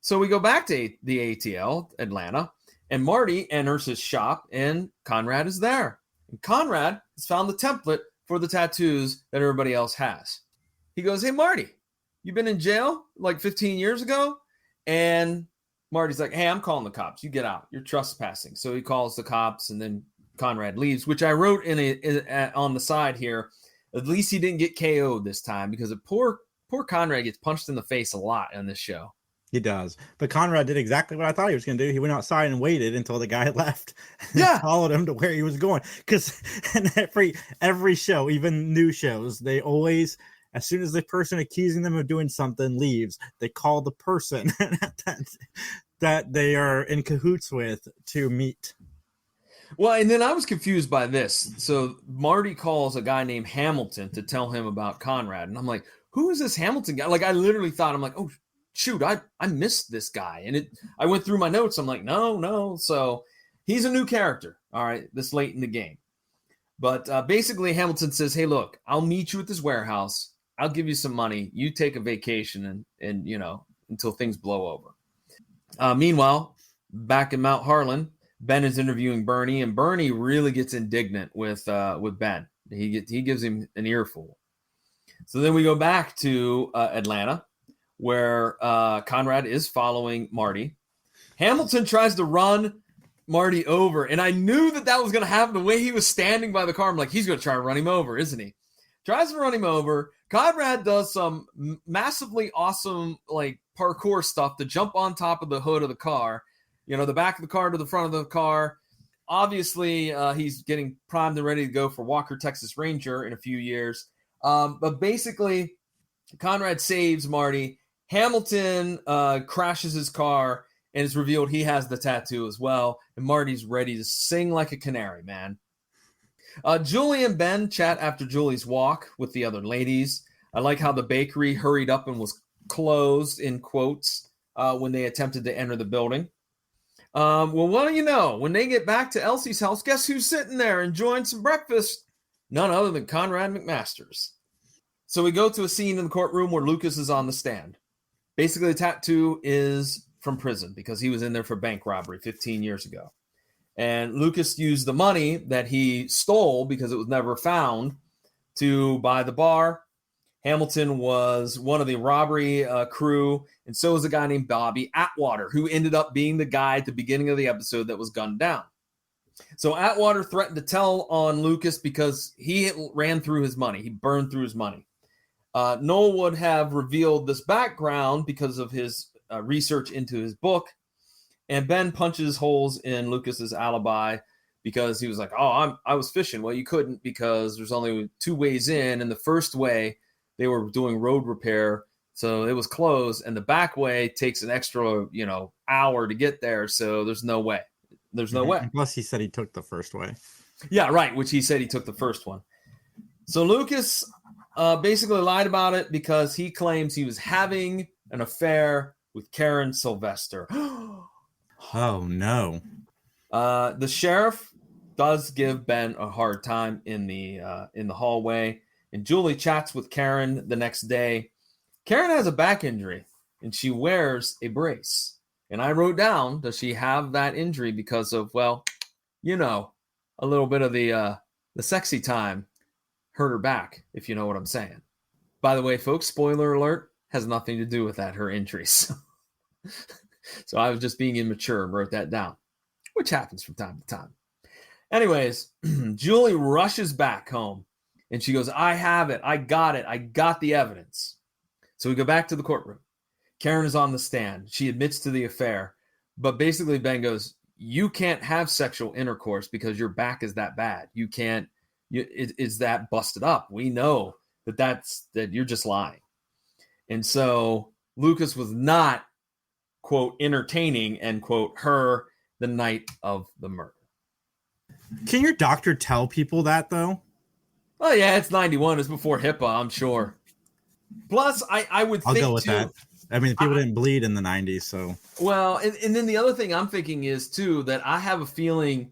So we go back to the ATL, Atlanta, and Marty enters his shop, and Conrad is there. And Conrad has found the template for the tattoos that everybody else has. He goes, hey, Marty, you been in jail like 15 years ago? And Marty's like, hey, I'm calling the cops. You get out. You're trespassing. So he calls the cops, and then Conrad leaves, which I wrote on the side here. At least he didn't get KO'd this time, because poor Conrad gets punched in the face a lot in this show. He does. But Conrad did exactly what I thought he was going to do. He went outside and waited until the guy left and Yeah. followed him to where he was going. Because in every show, even new shows, they always, as soon as the person accusing them of doing something leaves, they call the person that they are in cahoots with to meet. Well, and then I was confused by this. So Marty calls a guy named Hamilton to tell him about Conrad. And I'm like, who is this Hamilton guy? Like, I literally thought, I'm like, oh, shoot, I missed this guy. And I went through my notes. I'm like, no. So he's a new character, all right, this late in the game. But basically, Hamilton says, hey, look, I'll meet you at this warehouse. I'll give you some money. You take a vacation and until things blow over. Meanwhile, back in Mount Harlan, Ben is interviewing Bernie, and Bernie really gets indignant with Ben. He gives him an earful. So then we go back to Atlanta, where Conrad is following Marty. Hamilton tries to run Marty over, and I knew that was going to happen. The way he was standing by the car, I'm like, he's going to try to run him over, isn't he? Tries to run him over. Conrad does some massively awesome like parkour stuff to jump on top of the hood of the car, the back of the car to the front of the car. Obviously, he's getting primed and ready to go for Walker, Texas Ranger in a few years. But basically, Conrad saves Marty. Hamilton crashes his car, and it's revealed he has the tattoo as well. And Marty's ready to sing like a canary, man. Julie and Ben chat after Julie's walk with the other ladies. I like how the bakery hurried up and was closed, in quotes, when they attempted to enter the building. Well, what do you know? When they get back to Elsie's house, guess who's sitting there enjoying some breakfast? None other than Conrad McMasters. So we go to a scene in the courtroom where Lucas is on the stand. Basically, the tattoo is from prison because he was in there for bank robbery 15 years ago. And Lucas used the money that he stole because it was never found to buy the bar. Hamilton was one of the robbery crew, and so was a guy named Bobby Atwater, who ended up being the guy at the beginning of the episode that was gunned down. So Atwater threatened to tell on Lucas because he ran through his money. He burned through his money. Noel would have revealed this background because of his research into his book. And Ben punches holes in Lucas's alibi because he was like, oh, I was fishing. Well, you couldn't because there's only two ways in. And the first way, they were doing road repair, so it was closed. And the back way takes an extra, hour to get there. So there's no way. There's no way. And plus, he said he took the first way. Yeah, right, which he said he took the first one. So Lucas basically lied about it because he claims he was having an affair with Karen Sylvester. Oh, no. The sheriff does give Ben a hard time in the hallway, and Julie chats with Karen the next day. Karen has a back injury, and she wears a brace. And I wrote down, does she have that injury because of, a little bit of the sexy time hurt her back, if you know what I'm saying. By the way, folks, spoiler alert, has nothing to do with that, her injuries. So I was just being immature and wrote that down, which happens from time to time. Anyways, Julie rushes back home and she goes, I have it. I got it. I got the evidence. So we go back to the courtroom. Karen is on the stand. She admits to the affair, but basically Ben goes, you can't have sexual intercourse because your back is that bad. You can't, it's that busted up. We know that you're just lying. And so Lucas was not, quote, entertaining, end quote, her the night of the murder. Can your doctor tell people that, though? Oh, yeah, it's 91. It's before HIPAA, I'm sure. Plus, I would think, I'll go with that. I mean, people didn't bleed in the 90s, so. Well, and then the other thing I'm thinking is, too, that I have a feeling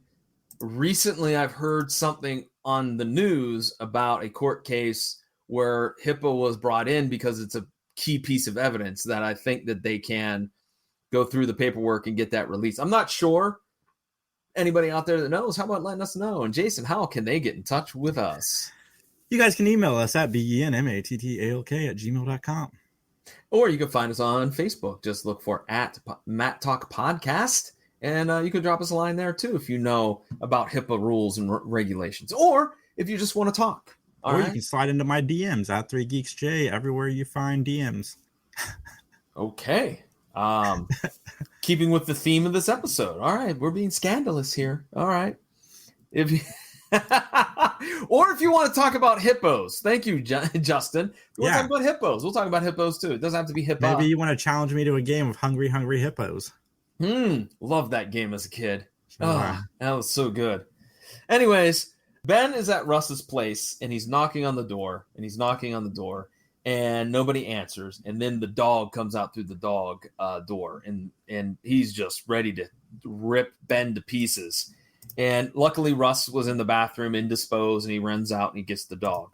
recently I've heard something on the news about a court case where HIPAA was brought in because it's a key piece of evidence that I think that they can go through the paperwork and get that released. I'm not sure. Anybody out there that knows, how about letting us know? And Jason, how can they get in touch with us? You guys can email us at benmattalk@gmail.com. Or you can find us on Facebook. Just look for @Mattalk Podcast. And you can drop us a line there too if you know about HIPAA rules and regulations. Or if you just want to talk. Or you can slide into my DMs at 3geeksj, everywhere you find DMs. Okay. Keeping with the theme of this episode. All right. We're being scandalous here. All right. If you or if you want to talk about hippos. Thank you, Justin. If you want to talk about hippos, we'll talk about hippos too. It doesn't have to be hippo. Maybe you want to challenge me to a game of Hungry Hippos. Love that game as a kid. Oh, that was so good. Anyways, Ben is at Russ's place and he's knocking on the door and nobody answers. And then the dog comes out through the dog door and he's just ready to rip Ben to pieces. And luckily Russ was in the bathroom indisposed and he runs out and he gets the dog.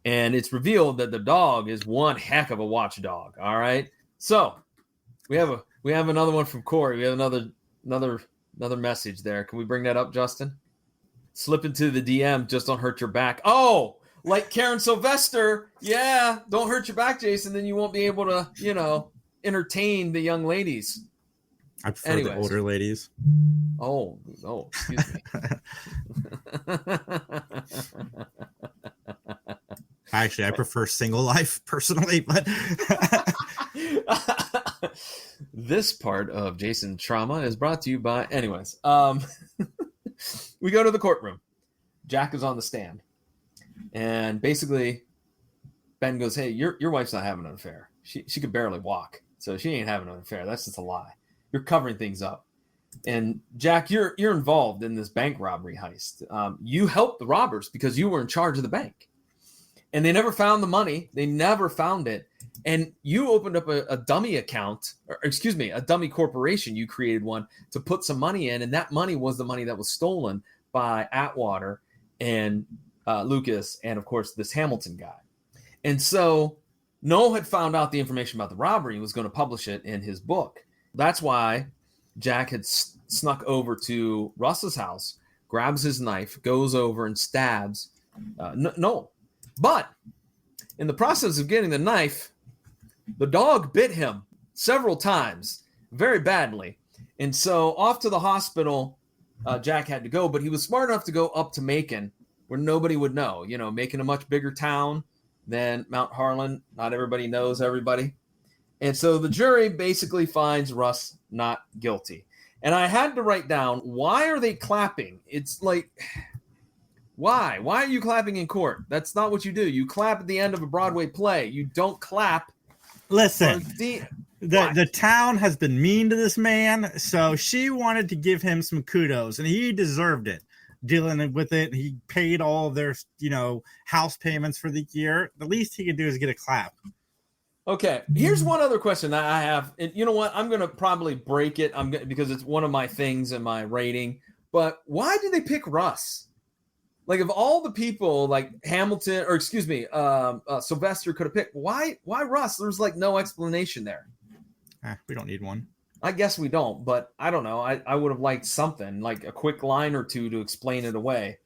And it's revealed that the dog is one heck of a watchdog. All right. So we have another one from Corey. We have another message there. Can we bring that up, Justin? Slip into the DM. Just don't hurt your back. Oh, like Karen Sylvester. Yeah. Don't hurt your back, Jason. Then you won't be able to, entertain the young ladies. I prefer the older ladies. Oh, excuse me. Actually, I prefer single life personally, but this part of Jason Trauma is brought to you by. Anyways, we go to the courtroom. Jack is on the stand, and basically, Ben goes, "Hey, your wife's not having an affair. She could barely walk, so she ain't having an affair. That's just a lie. You're covering things up." And Jack, you're involved in this bank robbery heist. You helped the robbers because you were in charge of the bank. And they never found the money. They never found it. And you opened up a dummy account, a dummy corporation. You created one to put some money in. And that money was the money that was stolen by Atwater and Lucas and, of course, this Hamilton guy. And so Noel had found out the information about the robbery and was going to publish it in his book. That's why Jack had snuck over to Russ's house, grabs his knife, goes over and stabs Noel. But in the process of getting the knife, the dog bit him several times, very badly. And so off to the hospital, Jack had to go, but he was smart enough to go up to Macon where nobody would know. Macon a much bigger town than Mount Harlan. Not everybody knows everybody. And so the jury basically finds Russ not guilty. And I had to write down, why are they clapping? It's like, why? Why are you clapping in court? That's not what you do. You clap at the end of a Broadway play. You don't clap. Listen, the town has been mean to this man, so she wanted to give him some kudos, and he deserved it. Dealing with it, he paid all of their, house payments for the year. The least he could do is get a clap. Okay, here's one other question that I have. And you know what? I'm going to probably break it because it's one of my things in my rating. But why did they pick Russ? Like, of all the people, like Hamilton, or excuse me, Sylvester could have picked. Why Russ? There's like no explanation there. We don't need one. I guess we don't, but I don't know. I would have liked something, like a quick line or two to explain it away.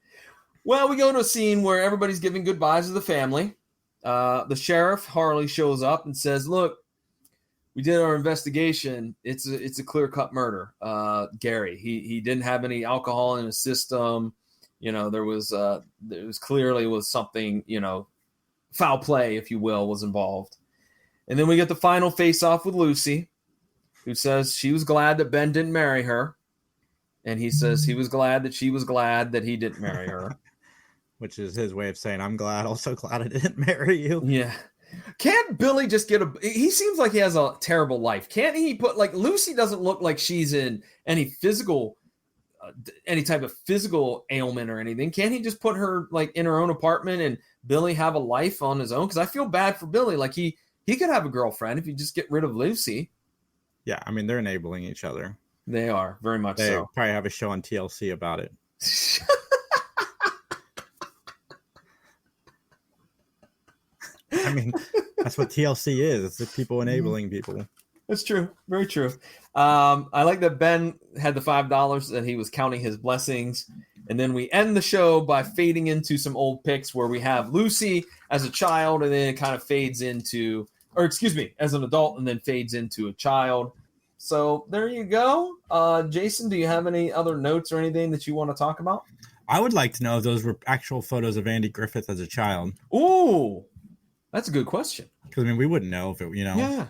Well, we go to a scene where everybody's giving goodbyes to the family. The sheriff, Harley, shows up and says, "Look, we did our investigation. It's a clear-cut murder. Gary, he didn't have any alcohol in his system. There was clearly something, foul play, if you will, was involved." And then we get the final face-off with Lucy, who says she was glad that Ben didn't marry her. And he says he was glad that she was glad that he didn't marry her. Which is his way of saying, I'm also glad I didn't marry you. Yeah. Can't Billy just he seems like he has a terrible life. Can't he put, Lucy doesn't look like she's in any type of physical ailment or anything. Can't he just put her in her own apartment and Billy have a life on his own? Because I feel bad for Billy. Like he could have a girlfriend if you just get rid of Lucy. Yeah, I mean, they're enabling each other. They are, very much so. They probably have a show on TLC about it. I mean, that's what TLC is. It's the people enabling people. That's true. Very true. I like that Ben had the $5 and he was counting his blessings. And then we end the show by fading into some old pics where we have Lucy as a child, and then it kind of fades into, or excuse me, as an adult, and then fades into a child. So there you go. Jason, do you have any other notes or anything that you want to talk about? I would like to know if those were actual photos of Andy Griffith as a child. Ooh, that's a good question. Because, I mean, we wouldn't know if it, Yeah,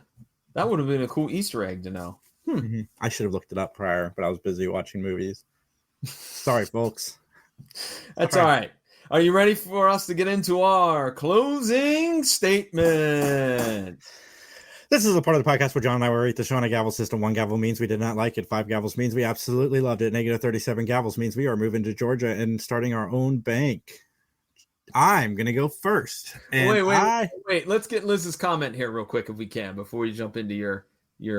that would have been a cool Easter egg to know. Mm-hmm. I should have looked it up prior, but I was busy watching movies. Sorry, folks. That's all right. Are you ready for us to get into our closing statement? This is a part of the podcast where John and I will rate the show on a gavel system. 1 gavel means we did not like it. 5 gavels means we absolutely loved it. Negative 37 gavels means we are moving to Georgia and starting our own bank. I'm going to go first. And wait. Let's get Liz's comment here real quick if we can before you jump into your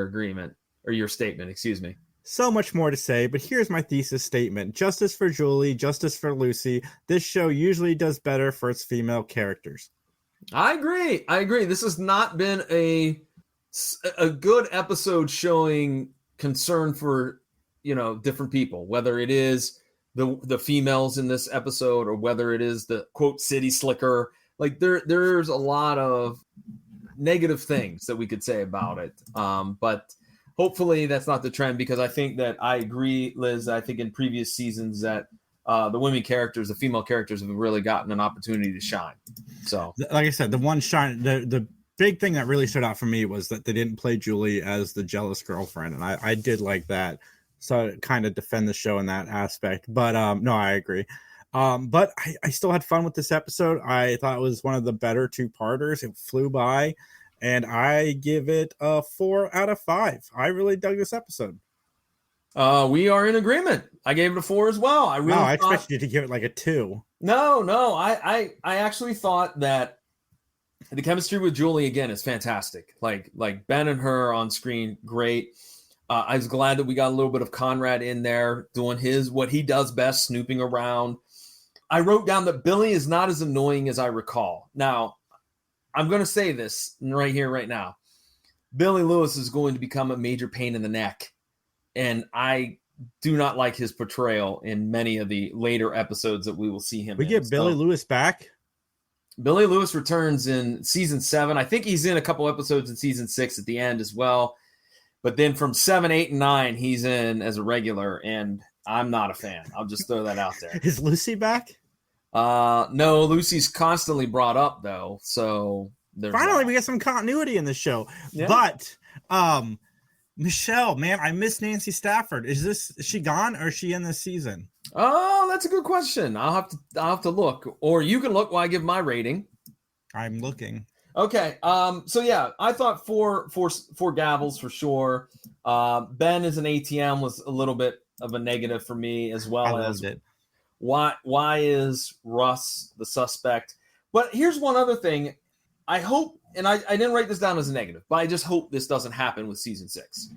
agreement or your statement, excuse me. So much more to say, but here's my thesis statement. Justice for Julie, justice for Lucy. This show usually does better for its female characters. I agree. This has not been a good episode showing concern for, different people, whether it is the females in this episode or whether it is the quote city slicker. Like there's a lot of negative things that we could say about it. But hopefully that's not the trend, because I think that I agree, Liz. I think in previous seasons that the female characters have really gotten an opportunity to shine. So like I said, the big thing that really stood out for me was that they didn't play Julie as the jealous girlfriend. And I did like that. So I kind of defend the show in that aspect, but no, I agree. But I still had fun with this episode. I thought it was one of the better 2-parters. It flew by, and I give it a 4 out of 5. I really dug this episode. We are in agreement. I gave it a 4 as well. I expected you to give it like a 2. No. I actually thought that the chemistry with Julie again is fantastic. Like Ben and her on screen, great. I was glad that we got a little bit of Conrad in there doing what he does best, snooping around. I wrote down that Billy is not as annoying as I recall. Now, I'm going to say this right here, right now. Billy Lewis is going to become a major pain in the neck. And I do not like his portrayal in many of the later episodes that we will see him in. We get Billy Lewis back? Billy Lewis returns in season 7. I think he's in a couple episodes in season 6 at the end as well. But then from 7, 8, and 9, he's in as a regular, and I'm not a fan. I'll just throw that out there. Is Lucy back? No, Lucy's constantly brought up, though. So finally, we get some continuity in the show. Yeah. But Michelle, man, I miss Nancy Stafford. Is she gone, or is she in this season? Oh, that's a good question. I'll have to look, or you can look while I give my rating. I'm looking. Okay. So yeah, I thought four gavels for sure. Ben as an ATM was a little bit of a negative for me, as well as it. Why is Russ the suspect? But here's one other thing. I hope, and I didn't write this down as a negative, but I just hope this doesn't happen with season 6.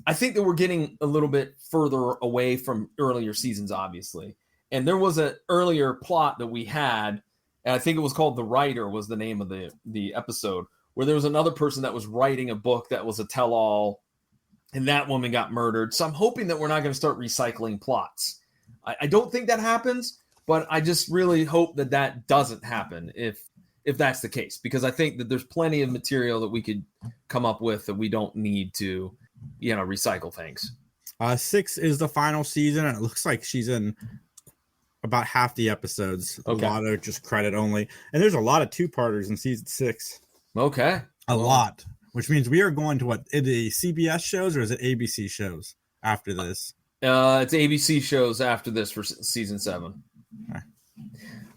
I think that we're getting a little bit further away from earlier seasons, obviously. And there was an earlier plot that we had, and I think it was called The Writer was the name of the episode, where there was another person that was writing a book that was a tell-all, and that woman got murdered. So I'm hoping that we're not going to start recycling plots. I don't think that happens, but I just really hope that doesn't happen if that's the case, because I think that there's plenty of material that we could come up with that we don't need to, recycle things. 6 is the final season, and it looks like she's in about half the episodes. Okay. A lot of just credit only. And there's a lot of 2-parters in season 6. Okay. A lot, which means we are going to what? The CBS shows, or is it ABC shows after this? It's ABC shows after this for season 7. Okay.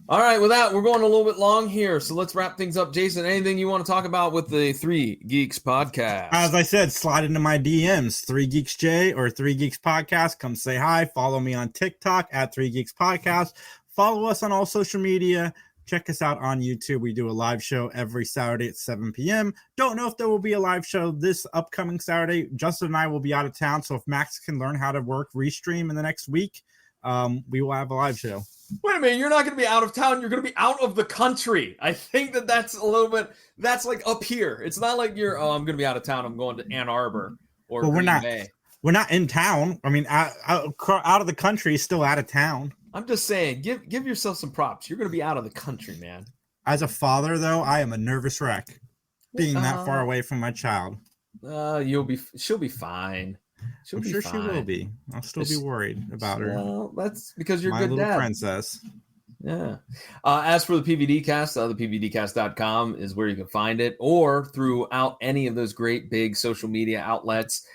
All right, with that, we're going a little bit long here, so let's wrap things up. Jason, anything you want to talk about with the 3 Geeks podcast? As I said, slide into my DMs, 3 Geeks J or 3 Geeks Podcast. Come say hi. Follow me on TikTok at 3 Geeks Podcast. Follow us on all social media. Check us out on YouTube. We do a live show every Saturday at 7 p.m. Don't know if there will be a live show this upcoming Saturday. Justin and I will be out of town, so if Max can learn how to work Restream in the next week, we will have a live show. Wait a minute, you're not going to be out of town. You're going to be out of the country. I think that's a little bit, that's like up here. It's not like I'm going to be out of town. I'm going to Ann Arbor or Green Bay. We're not in town. I mean, out of the country is still out of town. I'm just saying, give yourself some props. You're going to be out of the country, man. As a father, though, I am a nervous wreck being that far away from my child. She'll be fine. I'm sure she will be. I'll still be worried about her. Well, that's because you're a my good little dad. princess. Yeah. As for the PVD cast, thepvdcast.com is where you can find it, or throughout any of those great big social media outlets.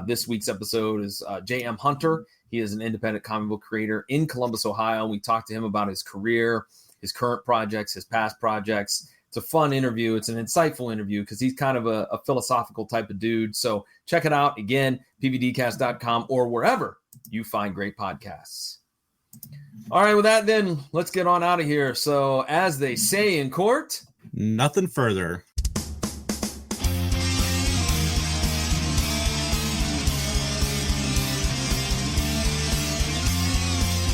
This week's episode is J.M. Hunter. He is an independent comic book creator in Columbus, Ohio. We talked to him about his career, his current projects, his past projects. It's a fun interview. It's an insightful interview because he's kind of a philosophical type of dude. So check it out. Again, pvdcast.com or wherever you find great podcasts. All right, with that, then let's get on out of here. So as they say in court, nothing further.